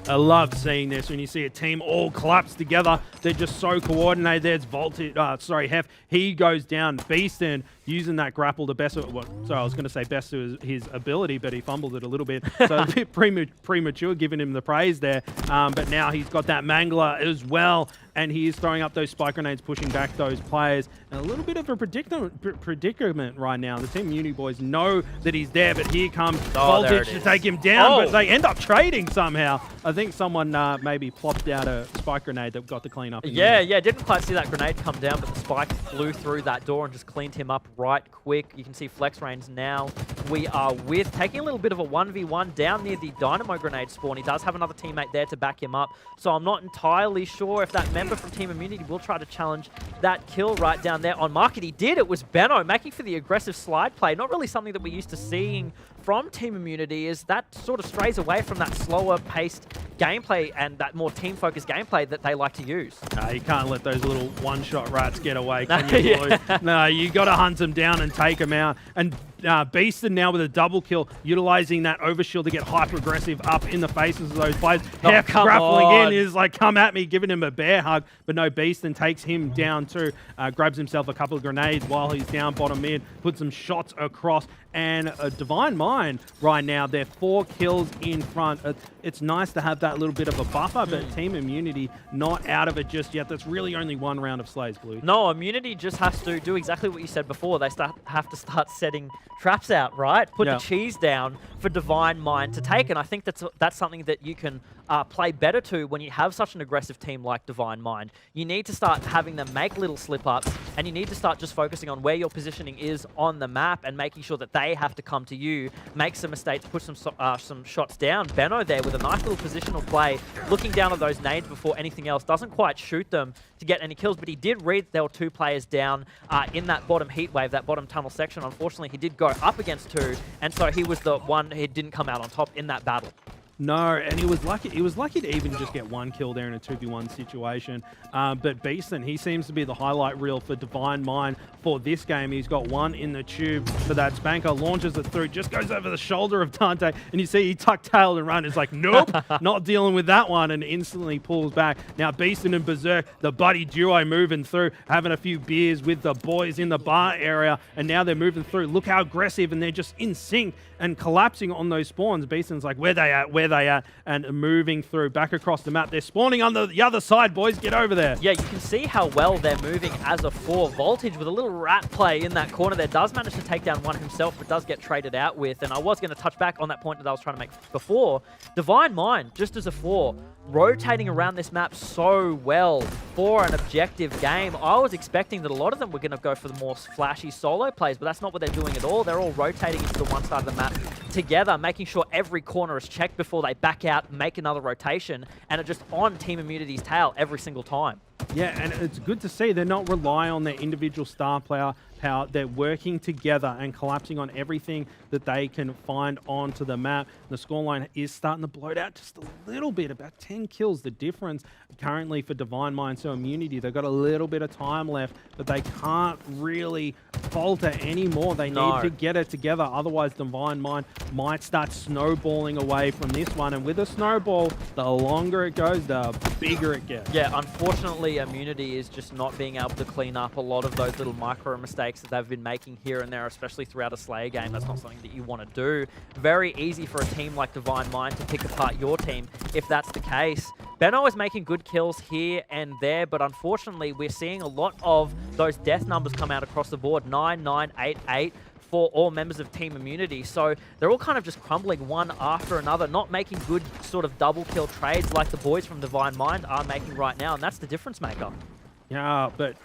I love seeing this when you see a team all collapse together. They're just so coordinated. There's Hef. He goes down. Beaston using that grapple to best of, I was going to say best to his ability, but he fumbled it a little bit. So a bit premature giving him the praise there. But now he's got that Mangler as well. And he is throwing up those spike grenades, pushing back those players. And a little bit of a predicament right now. The Team Immunity boys know that he's there, but here comes Voltage to take him down, but they end up trading somehow. I think someone maybe plopped out a spike grenade that got to clean up. Yeah, didn't quite see that grenade come down, but the spike flew through that door and just cleaned him up right quick. You can see Flex Range now. We are with taking a little bit of a 1v1 down near the Dynamo grenade spawn. He does have another teammate there to back him up, so I'm not entirely sure if that member from Team Immunity will try to challenge that kill right down there on market. He did. It was Benno making for the aggressive slide play. Not really something that we're used to seeing from Team Immunity, is that sort of strays away from that slower paced gameplay and that more team-focused gameplay that they like to use. No, you can't let those little one-shot rats get away, can you, Blue? No, you got to hunt them down and take them out. And Beaston now with a double kill, utilizing that overshield to get hyper-aggressive up in the faces of those players. Hef grappling in is like, come at me, giving him a bear hug. But no, Beaston takes him down too. Grabs himself a couple of grenades while he's down bottom mid, puts some shots across. And Divine Mind right now, they're 4 kills in front. It's nice to have that little bit of a buffer, but Team Immunity not out of it just yet. That's really only 1 round of Slays, Blue. No, Immunity just has to do exactly what you said before. They have to start setting traps out, right? Put the cheese down for Divine Mind to take. And I think that's something that you can play better to when you have such an aggressive team like Divine Mind. You need to start having them make little slip-ups, and you need to start just focusing on where your positioning is on the map and making sure that they have to come to you, make some mistakes, push some shots down. Benno there with a nice little positional play, looking down at those nades before anything else. Doesn't quite shoot them to get any kills, but he did read there were 2 players down in that bottom heat wave, that bottom tunnel section. Unfortunately, he did go up against 2, and so he was the one who didn't come out on top in that battle. No, and he was lucky to even just get 1 kill there in a 2v1 situation. But Beaston, he seems to be the highlight reel for Divine Mind for this game. He's got 1 in the tube for that spanker, launches it through, just goes over the shoulder of Dante, and you see he tuck-tailed and run. It's like, nope, not dealing with that one, and instantly pulls back. Now Beaston and Berserk, the buddy duo moving through, having a few beers with the boys in the bar area, and now they're moving through. Look how aggressive, and they're just in sync and collapsing on those spawns. Beaston's like, where they at, and moving through back across the map. They're spawning on the other side, boys. Get over there. Yeah, you can see how well they're moving as a 4. Voltage with a little rat play in that corner there does manage to take down one himself, but does get traded out with. And I was going to touch back on that point that I was trying to make before. Divine Mind, just as a 4, rotating around this map so well for an objective game. I was expecting that a lot of them were going to go for the more flashy solo plays, but that's not what they're doing at all. They're all rotating into the one side of the map together, making sure every corner is checked before they back out, make another rotation, and are just on Team Immunity's tail every single time. Yeah, and it's good to see they're not relying on their individual star player power. They're working together and collapsing on everything that they can find onto the map. The scoreline is starting to bloat out just a little bit, about 10 kills the difference currently for Divine Mind. So Immunity, they've got a little bit of time left, but they can't really falter anymore. They need to get it together, otherwise Divine Mind might start snowballing away from this one. And with a snowball, the longer it goes, the bigger it gets. Yeah, unfortunately, Immunity is just not being able to clean up a lot of those little micro mistakes that they've been making here and there, especially throughout a Slayer game. That's not something that you want to do. Very easy for a team like Divine Mind to pick apart your team if that's the case. Benno is making good kills here and there, but unfortunately, we're seeing a lot of those death numbers come out across the board. 9, 9, 8, 8. For all members of Team Immunity. So they're all kind of just crumbling one after another, not making good sort of double kill trades like the boys from Divine Mind are making right now, and that's the difference maker. Yeah, but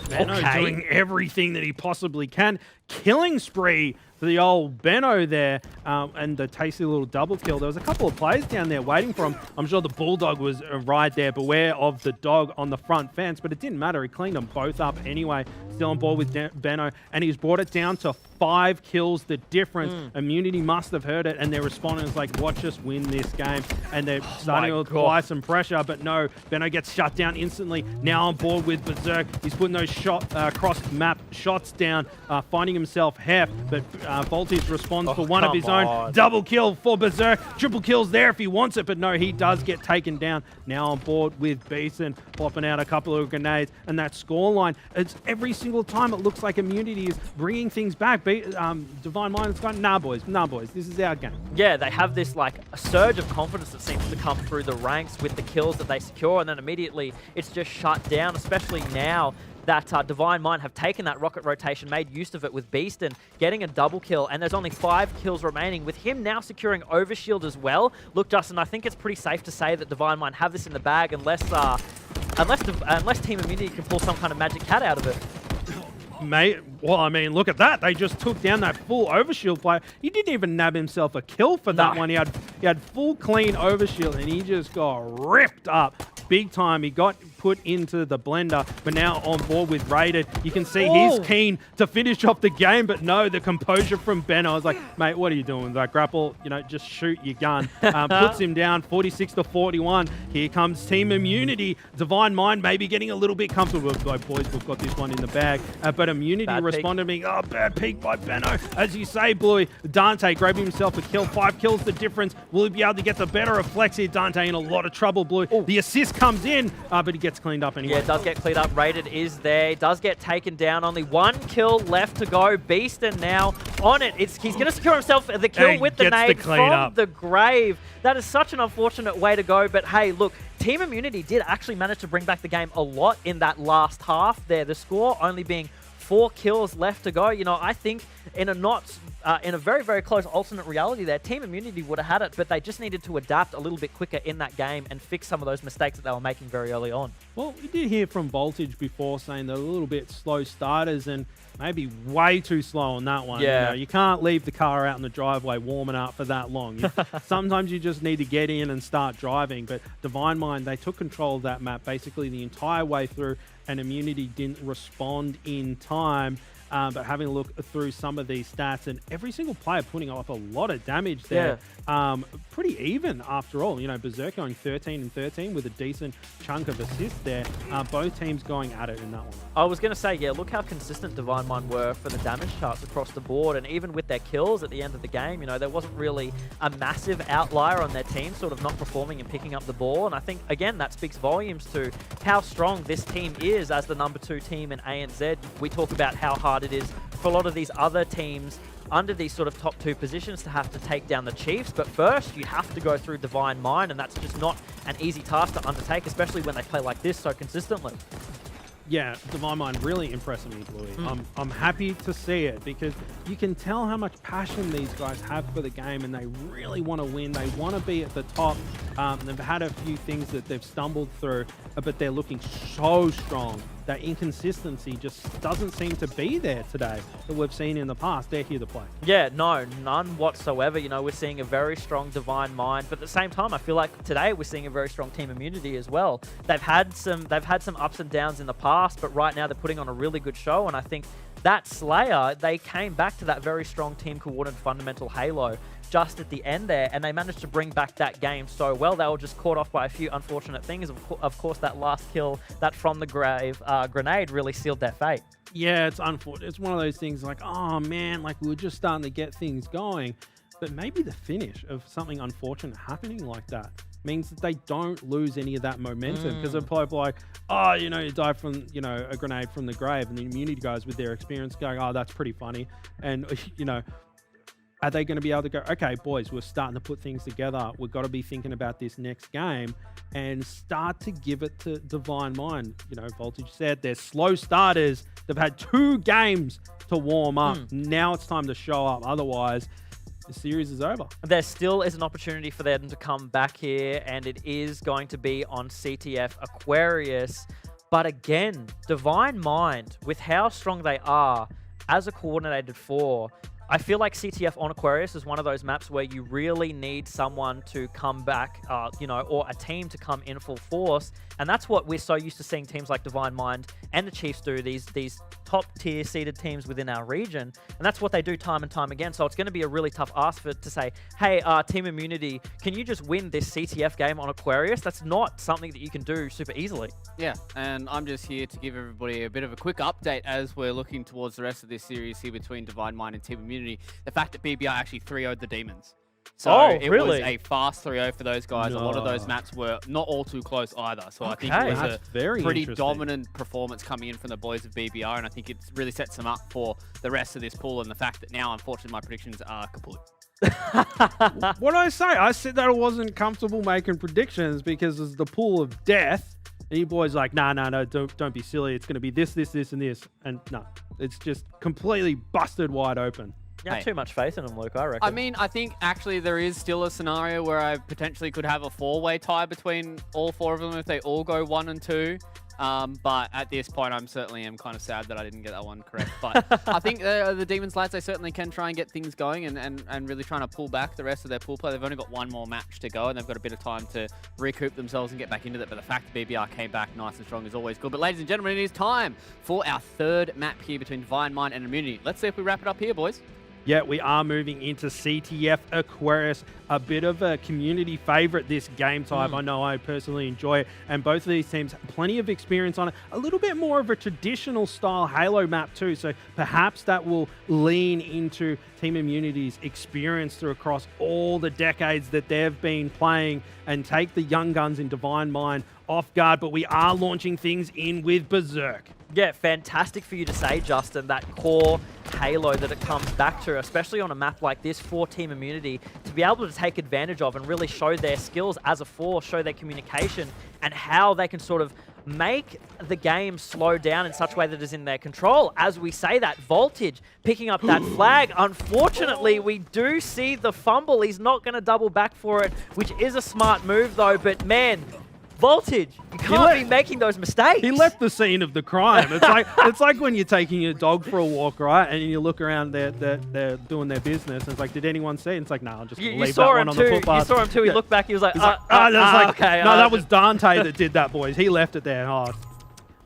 Benno doing everything that he possibly can. Killing spree for the old Benno there, and the tasty little double kill. There was a couple of players down there waiting for him. I'm sure the Bulldog was right there. Beware of the dog on the front fence, but it didn't matter. He cleaned them both up anyway. Still on board with Benno, and he's brought it down to 5 kills the difference. Immunity must have heard it, and they're responding. It's like, watch us win this game. And they're starting to apply some pressure, but no, Benno gets shut down instantly. Now on board with Berserk. He's putting those cross-map shots down, finding himself Hef, but Voltage responds for one of his own. Double kill for Berserk. Triple kills there if he wants it, but no, he does get taken down. Now on board with Beeson, popping out a couple of grenades, and that scoreline, it's every single time it looks like Immunity is bringing things back. Divine Mind has gone, nah boys, this is our game. Yeah, they have this like a surge of confidence that seems to come through the ranks with the kills that they secure, and then immediately it's just shut down, especially now that Divine Mind have taken that rocket rotation, made use of it with Beaston, getting a double kill, and there's only 5 kills remaining, with him now securing Overshield as well. Look, Justin, I think it's pretty safe to say that Divine Mind have this in the bag unless Team Immunity can pull some kind of magic cat out of it. Mate, well, I mean, look at that. They just took down that full Overshield player. He didn't even nab himself a kill for that one. He had full clean Overshield, and he just got ripped up big time. He got put into the blender, but now on board with Rated. You can see he's keen to finish off the game, but no, the composure from Ben. I was like, mate, what are you doing? Like, grapple, just shoot your gun. Puts him down 46-41. Here comes Team Immunity. Divine Mind maybe getting a little bit comfortable. Like, boys, we've got this one in the bag. But Immunity responded me, bad peek by Benno. As you say, Bluey, Dante grabbing himself a kill. 5 kills the difference. Will he be able to get the better of Flex here? Dante in a lot of trouble, Bluey. The assist comes in, but he gets cleaned up anyway. Yeah, it does get cleaned up. Rated is there. It does get taken down. Only 1 kill left to go. Beastin now on it. He's going to secure himself the kill with the nade from the grave. That is such an unfortunate way to go. But hey, look, Team Immunity did actually manage to bring back the game a lot in that last half there. The score only being 4 kills left to go. I think in a very, very close alternate reality there, Team Immunity would have had it, but they just needed to adapt a little bit quicker in that game and fix some of those mistakes that they were making very early on. Well, we did hear from Voltage before saying they're a little bit slow starters and maybe way too slow on that one. Yeah. You can't leave the car out in the driveway warming up for that long. Sometimes you just need to get in and start driving. But Divine Mind, they took control of that map basically the entire way through, and Immunity didn't respond in time. But having a look through some of these stats, and every single player putting up a lot of damage there. Pretty even after all. Berserk going 13 and 13 with a decent chunk of assists there. Both teams going at it in that one. I was going to say, yeah, look how consistent Divine Mind were for the damage charts across the board. And even with their kills at the end of the game, there wasn't really a massive outlier on their team sort of not performing and picking up the ball. And I think, again, that speaks volumes to how strong this team is as the number 2 team in ANZ. We talk about how hard it is for a lot of these other teams under these sort of top 2 positions to have to take down the Chiefs. But first, you have to go through Divine Mind, and that's just not an easy task to undertake, especially when they play like this so consistently. Yeah, Divine Mind really impressing me, Bluey. I'm happy to see it because you can tell how much passion these guys have for the game, and they really want to win. They want to be at the top. They've had a few things that they've stumbled through, but they're looking so strong. That inconsistency just doesn't seem to be there today that we've seen in the past. They're here to play. Yeah, no, none whatsoever. We're seeing a very strong Divine Mind, but at the same time, I feel like today we're seeing a very strong Team Immunity as well. They've had some ups and downs in the past, but right now they're putting on a really good show, and I think that Slayer, they came back to that very strong team coordinated fundamental Halo just at the end there, and they managed to bring back that game so well. They were just caught off by a few unfortunate things. Of course, that last kill, that from the grave grenade really sealed their fate. Yeah, it's unfortunate. It's one of those things like, oh man, like we were just starting to get things going, but maybe the finish of something unfortunate happening like that means that they don't lose any of that momentum, because they're probably like, oh, you died from, a grenade from the grave, and the Immunity guys with their experience going, oh, that's pretty funny. And, are they going to be able to go, okay, boys, we're starting to put things together. We've got to be thinking about this next game and start to give it to Divine Mind. Voltage said they're slow starters. They've had 2 games to warm up. Now it's time to show up. Otherwise, the series is over. There still is an opportunity for them to come back here, and it is going to be on CTF Aquarius. But again, Divine Mind, with how strong they are as a coordinated 4, I feel like CTF on Aquarius is one of those maps where you really need someone to come back, or a team to come in full force. And that's what we're so used to seeing teams like Divine Mind and the Chiefs do, these top tier seeded teams within our region. And that's what they do time and time again. So it's going to be a really tough ask to say, hey, Team Immunity, can you just win this CTF game on Aquarius? That's not something that you can do super easily. Yeah, and I'm just here to give everybody a bit of a quick update as we're looking towards the rest of this series here between Divine Mind and Team Immunity. The fact that BBR actually 3-0'd the Demons. So it was a fast 3-0 for those guys. A lot of those maps were not all too close either. So I think it was a pretty dominant performance coming in from the boys of BBR, and I think it really sets them up for the rest of this pool, and the fact that now, unfortunately, my predictions are kaput. What did I say? I said that I wasn't comfortable making predictions because it's the pool of death. And you boys like, no, don't be silly. It's going to be this, and this. And no, it's just completely busted wide open. You have too much faith in them, Luke, I reckon. I mean, I think actually there is still a scenario where I potentially could have a 4-way tie between all 4 of them if they all go 1 and 2. But at this point, I'm certainly am kind of sad that I didn't get that one correct. But I think the Demons lads, they certainly can try and get things going and really trying to pull back the rest of their pool play. They've only got one more match to go, and they've got a bit of time to recoup themselves and get back into it. But the fact that BBR came back nice and strong is always good. But ladies and gentlemen, it is time for our third map here between Divine Mind and Immunity. Let's see if we wrap it up here, boys. Yeah, we are moving into CTF Aquarius, a bit of a community favorite this game type. I know I personally enjoy it, and both of these teams have plenty of experience on it. A little bit more of a traditional style Halo map too, so perhaps that will lean into Team Immunity's experience through across all the decades that they've been playing and take the young guns in Divine Mind off guard, but we are launching things in with Berserk. Yeah, fantastic for you to say, Justin, that core Halo that it comes back to, especially on a map like this for Team Immunity, to be able to take advantage of and really show their skills as a force, show their communication, and how they can sort of make the game slow down in such a way that is in their control. As we say that, Voltage picking up that flag. Unfortunately, we do see the fumble. He's not going to double back for it, which is a smart move though, but man, Voltage, you can't be making those mistakes. He left the scene of the crime. It's like when you're taking your dog for a walk, right? And you look around, they're doing their business. And it's like, did anyone see? And it's like, no, I'm just going to leave that one on the footpath. You saw him too. He looked back. He was like, okay. No, that was Dante that did that, boys. He left it there. Oh.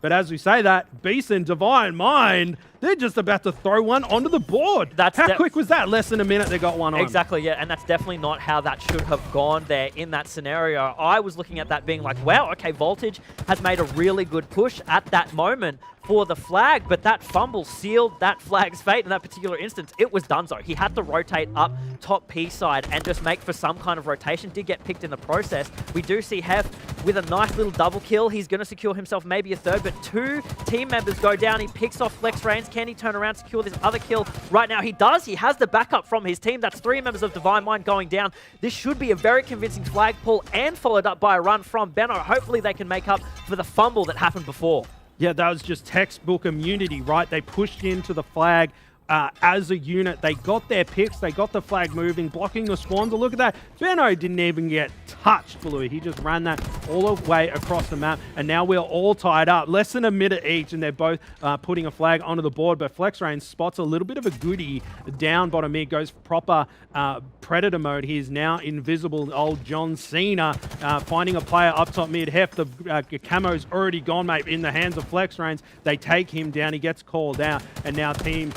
But as we say that, Beast and Divine Mind, they're just about to throw one onto the board. How quick was that? Less than a minute, they got one on. Exactly, yeah, and that's definitely not how that should have gone there in that scenario. I was looking at that being like, wow, okay, Voltage has made a really good push at that moment for the flag, but that fumble sealed that flag's fate in that particular instance. It was donezo. He had to rotate up top P side and just make for some kind of rotation. Did get picked in the process. We do see Hef with a nice little double kill. He's going to secure himself maybe a third, but two team members go down. He picks off Flex Reigns. Can he turn around, secure this other kill? Right now he does. He has the backup from his team. That's three members of Divine Mind going down. This should be a very convincing flag pull and followed up by a run from Benno. Hopefully they can make up for the fumble that happened before. Yeah, that was just textbook immunity, right? They pushed into the flag as a unit. They got their picks. They got the flag moving, blocking the spawns. Look at that. Benno didn't even get touched, Blue. He just ran that all the way across the map. And now we're all tied up. Less than a minute each, and they're both putting a flag onto the board. But Flex Rain spots a little bit of a goodie down bottom mid. Goes proper Predator mode. He is now invisible. Old John Cena finding a player up top mid. Hef, the camo's already gone, mate, in the hands of Flex Rains. They take him down. He gets called out. And now team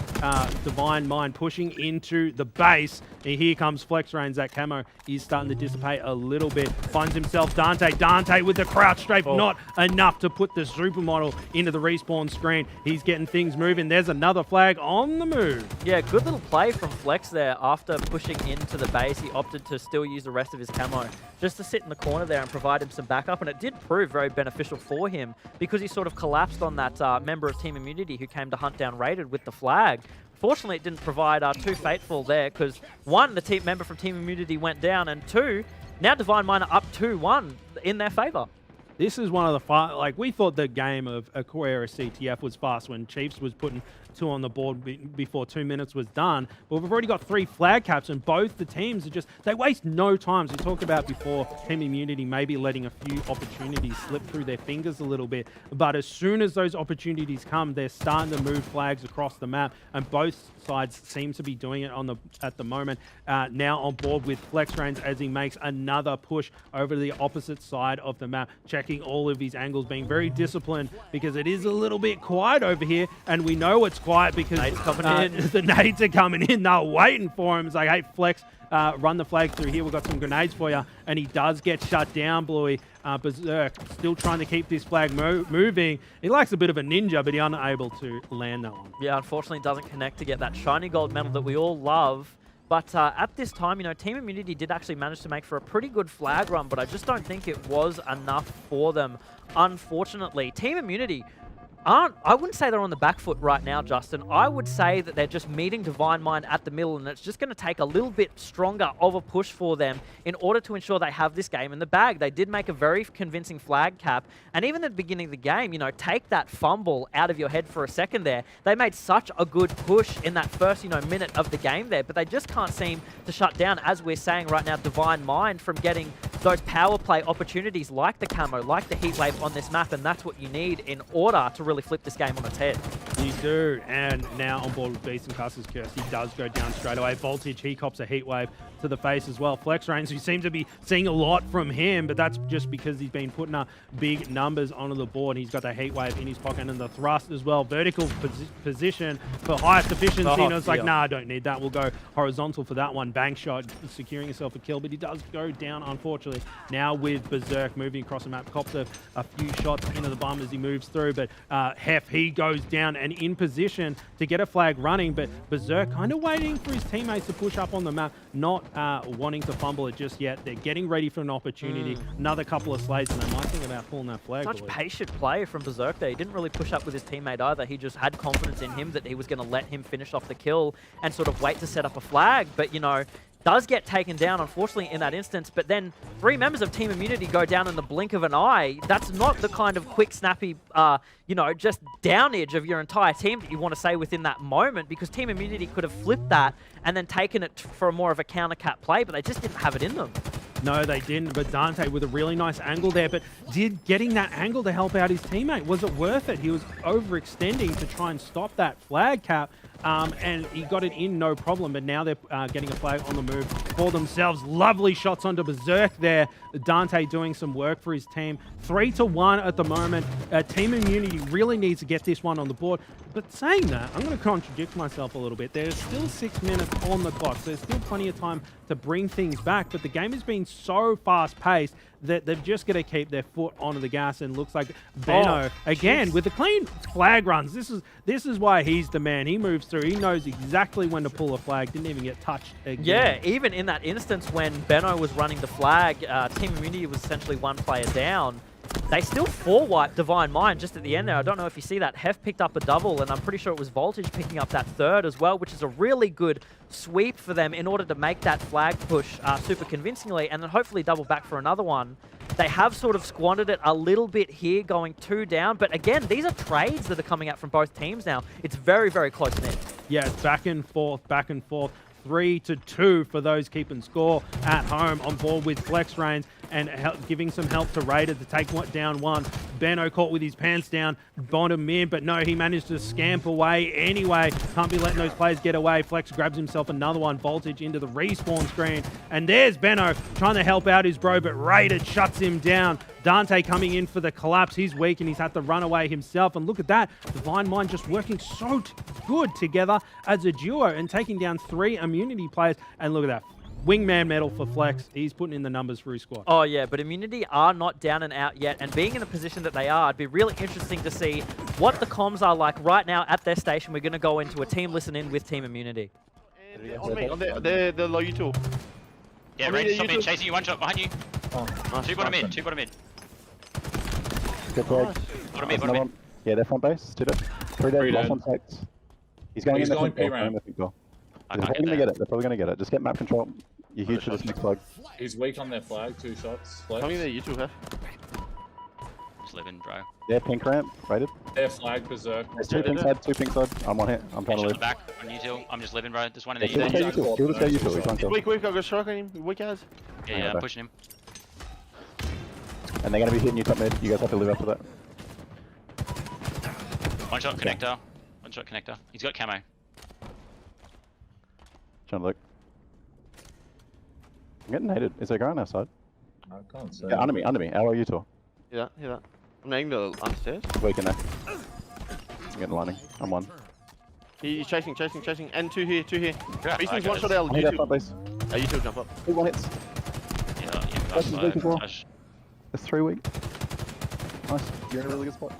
Divine Mind pushing into the base. And here comes Flex Rains. That camo is starting to dissipate a little bit. Finds himself Dante. Dante with the crouch strafe. Not enough to put the supermodel into the respawn screen. He's getting things moving. There's another flag on the move. Yeah, good little play from Flex there. After pushing into the base, he opted to still use the rest of his camo just to sit in the corner there and provide him some backup. And it did prove very beneficial for him because he sort of collapsed on that member of Team Immunity who came to hunt down Rated with the flag. Fortunately, it didn't provide too fateful there because one, the team member from Team Immunity went down, and two, now Divine Mind are up 2-1 in their favor. This is one of the we thought the game of Aquarius CTF was fast when Chiefs was putting two on the board before 2 minutes was done. But we've already got 3 flag caps, and both the teams are they waste no time. So we talked about before, Team Immunity maybe letting a few opportunities slip through their fingers a little bit. But as soon as those opportunities come, they're starting to move flags across the map, and both sides seem to be doing it at the moment. Now on board with Flex Reigns as he makes another push over to the opposite side of the map, checking all of his angles, being very disciplined because it is a little bit quiet over here, and we know it's quiet because the nades are coming in. They're waiting for him. It's like, hey, Flex, run the flag through here. We've got some grenades for you. And he does get shut down, Bluey. Berserk still trying to keep this flag moving. He likes a bit of a ninja, but he's unable to land that one. Yeah, unfortunately doesn't connect to get that shiny gold medal that we all love. But at this time, Team Immunity did actually manage to make for a pretty good flag run, but I just don't think it was enough for them, unfortunately. Team Immunity I wouldn't say they're on the back foot right now, Justin. I would say that they're just meeting Divine Mind at the middle, and it's just going to take a little bit stronger of a push for them in order to ensure they have this game in the bag. They did make a very convincing flag cap, and even at the beginning of the game, take that fumble out of your head for a second there. They made such a good push in that first, minute of the game there, but they just can't seem to shut down, as we're saying right now, Divine Mind from getting those power play opportunities like the camo, like the heat wave on this map, and that's what you need in order to really flip this game on its head. You do, and now on board with Beast and Custer's Curse, he does go down straight away. Voltage, he cops a heat wave to the face as well. Flex Reigns, we seem to be seeing a lot from him, but that's just because he's been putting up big numbers onto the board. He's got the heat wave in his pocket and the thrust as well. Vertical position for highest efficiency, and it's like, nah, I don't need that. We'll go horizontal for that one. Bank shot, securing himself a kill, but he does go down, unfortunately. Now with Berserk moving across the map, cops a few shots into the bum as he moves through, but Hef, he goes down and in position to get a flag running, but Berserk kind of waiting for his teammates to push up on the map, not wanting to fumble it just yet. They're getting ready for an opportunity. Another couple of slays, and they might think about pulling that flag. Such patient play from Berserk there. He didn't really push up with his teammate either. He just had confidence in him that he was going to let him finish off the kill and sort of wait to set up a flag, but, you know, does get taken down, unfortunately, in that instance. But then 3 members of Team Immunity go down in the blink of an eye. That's not the kind of quick, snappy, you know, just downage of your entire team that you want to say within that moment, because Team Immunity could have flipped that and then taken it for more of a counter-cap play, but they just didn't have it in them. No, they didn't, but Dante with a really nice angle there, but did getting that angle to help out his teammate, was it worth it? He was overextending to try and stop that flag cap, and he got it in no problem, but now they're getting a flag on the move for themselves. Lovely shots onto Berserk there. Dante doing some work for his team. 3-1 at the moment. Team Immunity really needs to get this one on the board. But saying that, I'm going to contradict myself a little bit. There's still 6 minutes on the clock, so there's still plenty of time to bring things back, but the game has been so fast-paced that they've just got to keep their foot onto the gas, and looks like Benno, again, with the clean flag runs. This is why he's the man. He moves through. He knows exactly when to pull a flag. Didn't even get touched again. Yeah, even in that instance when Benno was running the flag, Team Immunity was essentially 1 player down. They still 4-wiped Divine Mind just at the end there. I don't know if you see that. Hef picked up a double, and I'm pretty sure it was Voltage picking up that third as well, which is a really good sweep for them in order to make that flag push super convincingly, and then hopefully double back for another one. They have sort of squandered it a little bit here, going 2 down, but again, these are trades that are coming out from both teams now. It's very, very close knit. Yeah, it's back and forth, back and forth. 3-2 for those keeping score at home, on board with Flex Reigns and giving some help to Raider to take down one. Benno caught with his pants down, bottom mid, but no, he managed to scamp away anyway. Can't be letting those players get away. Flex grabs himself another one. Voltage into the respawn screen, and there's Benno trying to help out his bro, but Raider shuts him down. Dante coming in for the collapse. He's weak and he's had to run away himself. And look at that. Divine Mind just working so good together as a duo and taking down 3 Immunity players. And look at that. Wingman medal for Flex. He's putting in the numbers for his squad. Oh, yeah, but Immunity are not down and out yet. And being in the position that they are, it'd be really interesting to see what the comms are like right now at their station. We're going to go into a team listen-in with Team Immunity. On me, on the low you two. Yeah, Raider's top mid, chasing you, 1 shot behind you. Oh, nice. 2 bottom mid, 2 bottom mid. Good play. Bottom mid, bottom mid. Yeah, they're front base. 2 dead. 3 dead. Last one takes. He's going in the pink I They're probably going to get it. They're probably going to get it. Just get map control. You're huge for this next flag. He's weak on their flag. 2 shots. Tell me that you two have. Just living, bro. Yeah, pink ramp. Rated. Their flag berserk. There's 2 pink side. 2 pink side. I'm on hit. I'm trying to Shot live. back on you two. I'm just living, bro. There's one in the Kill this guy, you two. Kill this guy, you two. He's on kill. Weak, I've got a strike on him. Weak guys. Yeah, I'm pushing him. And they're going to be hitting you top mid. You guys have to live after that. 1 shot connector. 1 shot connector. He's got camo. Trying to look. I'm getting hated. Is there a guy on our side? I can't see. Yeah, under me. How are you two? Hear that. I'm nagging the upstairs. Weak in there. I'm getting lining. I'm 1. He's chasing. And 2 here. Yeah, Beasting's I 1 got shot it. out. I need You that front two. base. You two jump up. 2 1 hits. Yeah, That's his weak as well. flash. There's 3 weak. Nice. You're in a really good spot.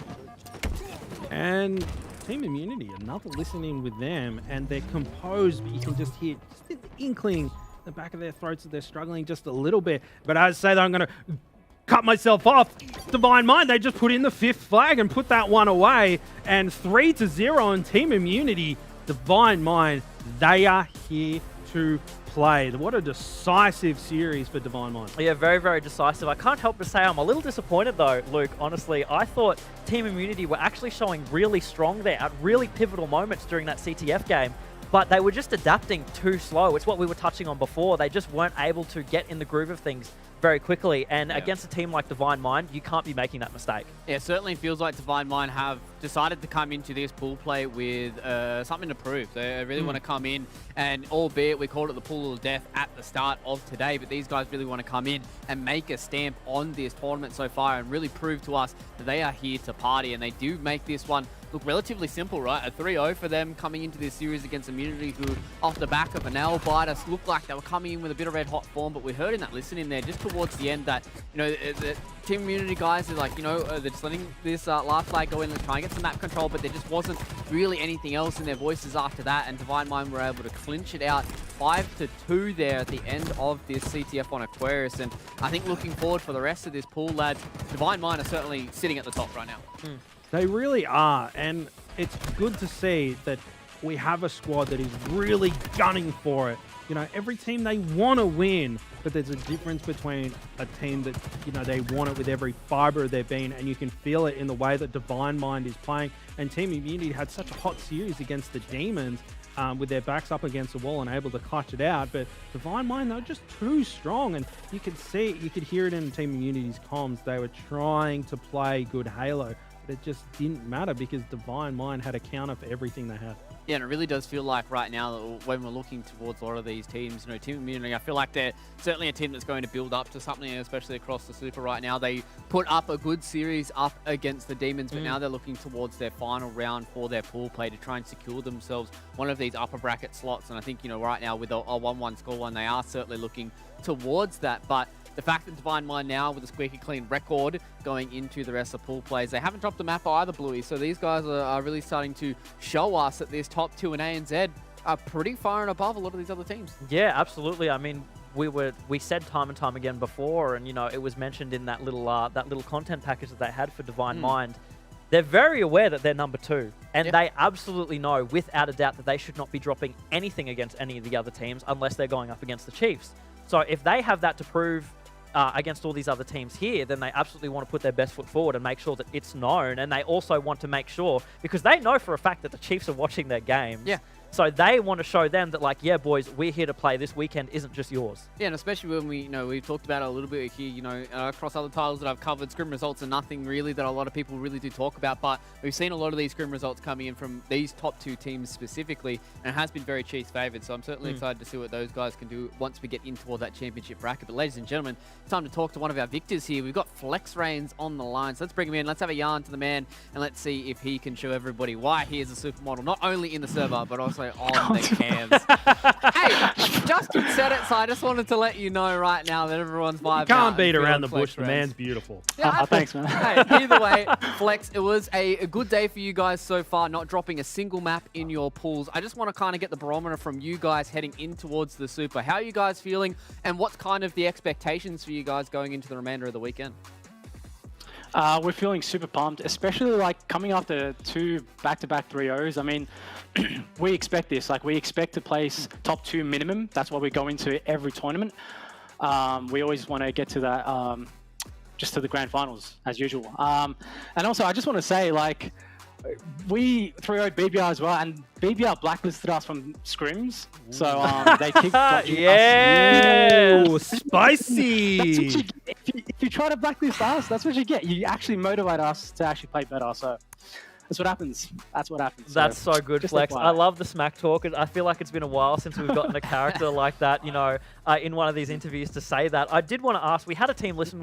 And Team Immunity, another listening with them, and they're composed, but you can just hear just an inkling in the back of their throats that they're struggling just a little bit. But as I say that, I'm going to cut myself off. Divine Mind, they just put in the 5th flag and put that one away. And 3-0 on Team Immunity. Divine Mind, they are here to play. What a decisive series for Divine Mind. Yeah, very, very decisive. I can't help but say I'm a little disappointed though, Luke, honestly. I thought Team Immunity were actually showing really strong there at really pivotal moments during that CTF game. but they were just adapting too slow. It's what we were touching on before. They just weren't able to get in the groove of things very quickly, and against a team like Divine Mind, you can't be making that mistake. Yeah, it certainly feels like Divine Mind have decided to come into this pool play with something to prove. They really want to come in, and albeit we called it the pool of death at the start of today, but these guys really want to come in and make a stamp on this tournament so far and really prove to us that they are here to party, and they do make this one look relatively simple, right? A 3-0 for them coming into this series against Immunity, who, off the back of a nail biter, looked like they were coming in with a bit of red hot form, but we heard in that listen in there just towards the end that, you know, the Team Immunity guys are like, you know, they're just letting this last flag go in and try and get some map control, but there just wasn't really anything else in their voices after that, and Divine Mind were able to clinch it out 5-2 there at the end of this CTF on Aquarius. And I think looking forward for the rest of this pool, lads, Divine Mind are certainly sitting at the top right now. They really are, and it's good to see that we have a squad that is really gunning for it. You know, every team, they want to win, but there's a difference between a team that, you know, they want it with every fiber of their being, and you can feel it in the way that Divine Mind is playing. And Team Immunity had such a hot series against the Demons, with their backs up against the wall and able to clutch it out. But Divine Mind, they were just too strong, and you could see, you could hear it in Team Immunity's comms. They were trying to play good Halo, but it just didn't matter because Divine Mind had a counter for everything they had. Yeah, and it really does feel like right now that when we're looking towards a lot of these teams, you know, Team Immunity, I feel like they're certainly a team that's going to build up to something, especially across the Super right now. They put up a good series up against the Demons, but now they're looking towards their final round for their pool play to try and secure themselves one of these upper bracket slots. And I think, you know, right now with a 1-1 scoreline, they are certainly looking towards that. But the fact that Divine Mind now with a squeaky clean record going into the rest of pool plays, they haven't dropped the map either, Bluey. So these guys are really starting to show us that this top 2 in ANZ are pretty far and above a lot of these other teams. Yeah, absolutely. I mean, we said time and time again before, and you know, it was mentioned in that little content package that they had for Divine Mind. They're very aware that they're number 2, and they absolutely know without a doubt that they should not be dropping anything against any of the other teams unless they're going up against the Chiefs. So if they have that to prove against all these other teams here, then they absolutely want to put their best foot forward and make sure that it's known. And they also want to make sure, because they know for a fact that the Chiefs are watching their games. Yeah. So they want to show them that, like, yeah, boys, we're here to play. This weekend isn't just yours. Yeah, and especially when we've talked about it a little bit here, you know, across other titles that I've covered, scrim results are nothing really that a lot of people really do talk about, but we've seen a lot of these scrim results coming in from these top 2 teams specifically, and it has been very Chiefs favoured. So I'm certainly excited to see what those guys can do once we get in toward that championship bracket. But ladies and gentlemen, it's time to talk to one of our victors here. We've got Flex Reigns on the line, so let's bring him in. Let's have a yarn to the man, and let's see if he can show everybody why he is a supermodel, not only in the server, but also on the cams. Hey, Justin said it, so I just wanted to let you know right now that everyone's vibing. You can't beat around the bush. The man's beautiful. Yeah, thanks, man. Hey, either way, Flex, it was a good day for you guys so far, not dropping a single map in your pools. I just want to kind of get the barometer from you guys heading in towards the Super. How are you guys feeling, and what's kind of the expectations for you guys going into the remainder of the weekend? We're feeling super pumped, especially like coming after 2 back-to-back 3-0s. I mean, we expect this. Like, we expect to place top 2 minimum. That's why we go into every tournament. We always want to get to that, just to the grand finals as usual. And also, I just want to say, like, we 3-0'd BBR as well, and BBR blacklisted us from scrims, so they kicked us. Yeah, spicy. That's what you get. If you try to blacklist us, that's what you get. You actually motivate us to actually play better. So that's what happens. That's what happens. That's so good, Flex. I love the smack talk. I feel like it's been a while since we've gotten a character like that, you know, in one of these interviews to say that. I did want to ask, we had a team listen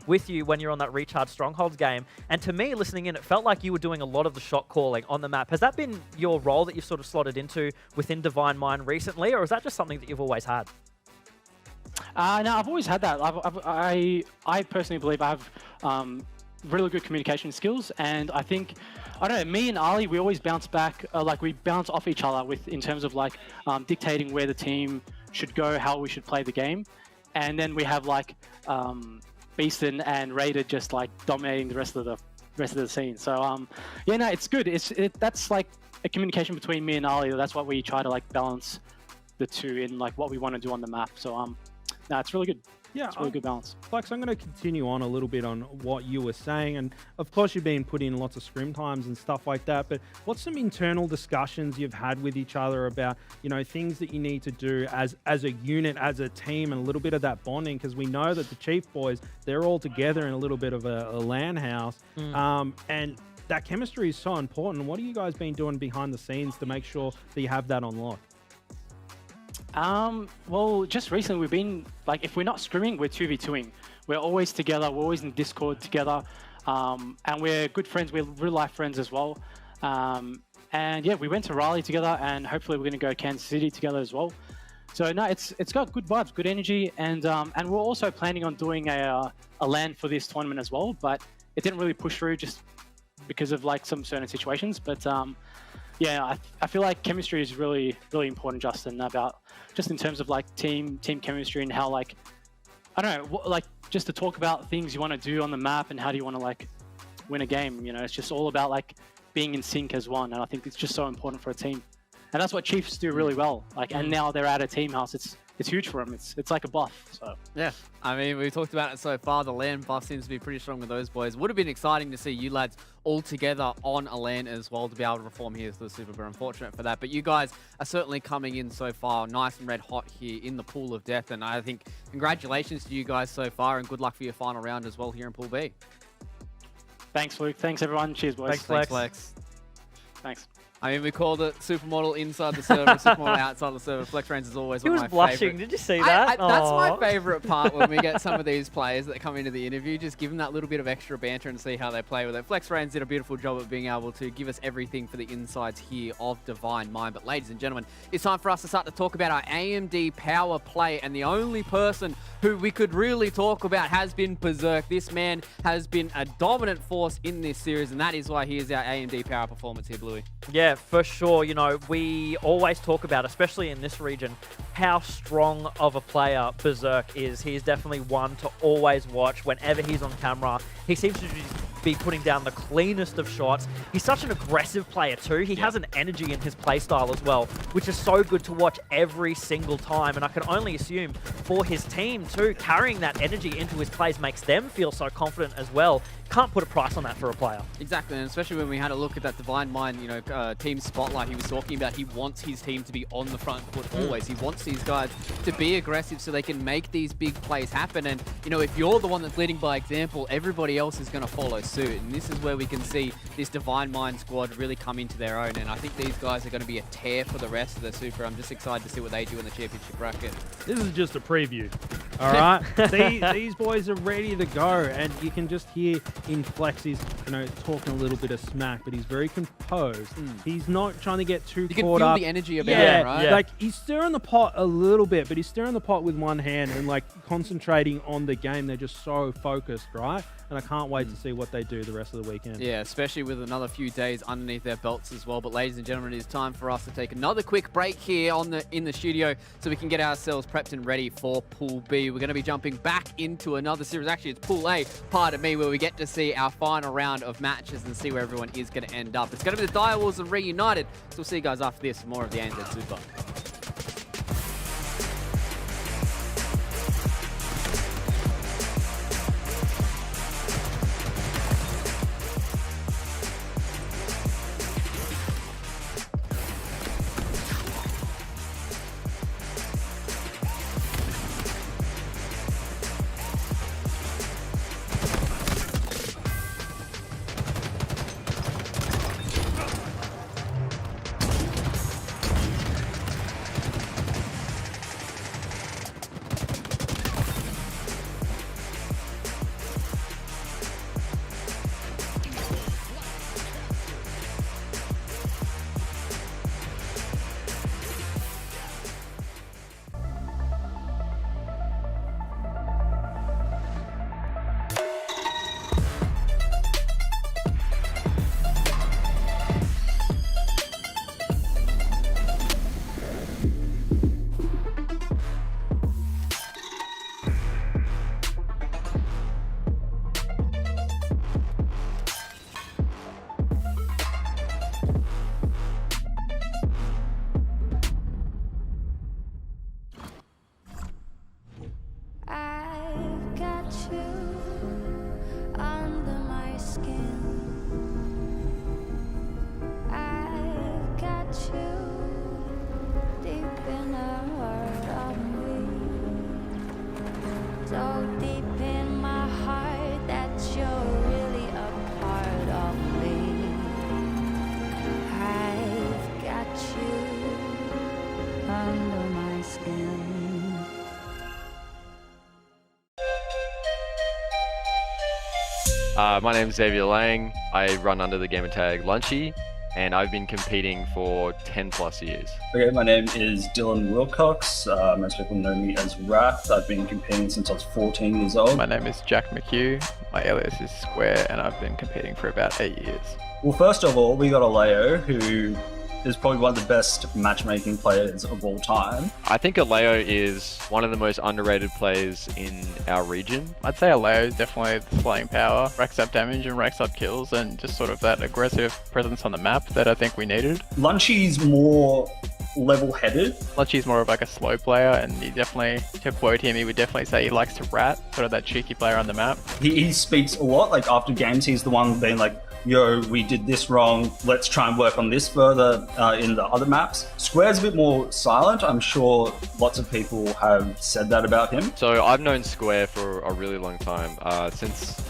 with you when you're on that Recharge Strongholds game, and to me, listening in, it felt like you were doing a lot of the shot calling on the map. Has that been your role that you've sort of slotted into within Divine Mind recently, or is that just something that you've always had? No, I've always had that. I personally believe I have really good communication skills, and I think, I don't know, me and Ali, we always bounce back, like we bounce off each other in terms of like dictating where the team should go, how we should play the game, and then we have like Beaston and Raider just like dominating the rest of the scene. So yeah, no, it's good. That's like a communication between me and Ali. That's what we try to like balance the two in like what we want to do on the map. So no, it's really good. Yeah, It's a really good balance. Flex, I'm going to continue on a little bit on what you were saying. And of course, you've been put in lots of scrim times and stuff like that. But what's some internal discussions you've had with each other about, things that you need to do as a unit, as a team, and a little bit of that bonding? Because we know that the Chief boys, they're all together in a little bit of a LAN house. And that chemistry is so important. What have you guys been doing behind the scenes to make sure that you have that on lock? Well, just recently we've been, like, if we're not scrimming, we're 2v2ing. We're always together, we're always in Discord together, and we're good friends, we're real life friends as well. And yeah, we went to Raleigh together, and hopefully we're gonna go Kansas City together as well. So no, it's got good vibes, good energy, and we're also planning on doing a LAN for this tournament as well, but it didn't really push through just because of like some certain situations. But yeah, I feel like chemistry is really, really important, Justin, about just in terms of like team chemistry and how, like, I don't know, like just to talk about things you want to do on the map and how do you want to like win a game. It's just all about like being in sync as one, and I think it's just so important for a team. And that's what Chiefs do really well. Like, and now they're at a team house. It's huge for them. It's like a buff. So yeah, I mean, we've talked about it so far. The LAN buff seems to be pretty strong with those boys. Would have been exciting to see you lads all together on a LAN as well to be able to perform here to the Super. We're unfortunate for that, but you guys are certainly coming in so far nice and red hot here in the pool of death. And I think congratulations to you guys so far, and good luck for your final round as well here in Pool B. Thanks, Luke. Thanks, everyone. Cheers, boys. Thanks, Flex. Thanks. I mean, we called it Supermodel inside the server, Supermodel outside the server. Flex Range is always He one was of my blushing. favorite. Did you see that? That's my favorite part when we get some of these players that come into the interview. Just give them that little bit of extra banter and see how they play with it. Flex Range did a beautiful job of being able to give us everything for the insides here of Divine Mind. But ladies and gentlemen, it's time for us to start to talk about our AMD power play. And the only person who we could really talk about has been Berserk. This man has been a dominant force in this series, and that is why he is our AMD power performance here, Bluey. Yeah, for sure. We always talk about, especially in this region, how strong of a player Berserk is. He is definitely one to always watch whenever he's on camera. He seems to be putting down the cleanest of shots. He's such an aggressive player too. He has an energy in his playstyle as well, which is so good to watch every single time. And I can only assume for his team too, carrying that energy into his plays makes them feel so confident as well. Can't put a price on that for a player. Exactly, and especially when we had a look at that Divine Mind, team spotlight he was talking about. He wants his team to be on the front foot always. He wants these guys to be aggressive so they can make these big plays happen. And, if you're the one that's leading by example, everybody else is going to follow suit. And this is where we can see this Divine Mind squad really come into their own. And I think these guys are going to be a tear for the rest of the Super. I'm just excited to see what they do in the championship bracket. This is just a preview, all right? These boys are ready to go, and you can just hear in Flex, he's talking a little bit of smack, but he's very composed. He's not trying to get too caught up. You can feel the energy about him, right? Yeah. Like, he's stirring the pot a little bit, but he's stirring the pot with one hand and like concentrating on the game. They're just so focused, right? And I can't wait to see what they do the rest of the weekend. Yeah, especially with another few days underneath their belts as well. But ladies and gentlemen, it is time for us to take another quick break here in the studio so we can get ourselves prepped and ready for Pool B. We're going to be jumping back into another series. Actually, it's Pool A, pardon me, where we get to see our final round of matches and see where everyone is going to end up. It's going to be the Direwolves and Reunited. So we'll see you guys after this for more of the ANZ Super. so deep in my heart that you're really a part of me. I've got you under my skin. My name is Xavier Lang. I run under the gamer tag Lunchy, and I've been competing for 10 plus years. Okay, my name is Dylan Wilcox. Most people know me as Wrath. I've been competing since I was 14 years old. My name is Jack McHugh. My alias is Square, and I've been competing for about 8 years. Well, first of all, we got Aleo, who is probably one of the best matchmaking players of all time. I think Aleo is one of the most underrated players in our region. I'd say Aleo is definitely the slaying power, racks up damage and racks up kills, and just sort of that aggressive presence on the map that I think we needed. Lunchy's more level-headed. Lunchy's more of like a slow player, and he definitely, to quote him, he would definitely say he likes to rat, sort of that cheeky player on the map. He speaks a lot, like after games he's the one being like, yo, we did this wrong, let's try and work on this further in the other maps. Square's a bit more silent. I'm sure lots of people have said that about him. So I've known Square for a really long time, since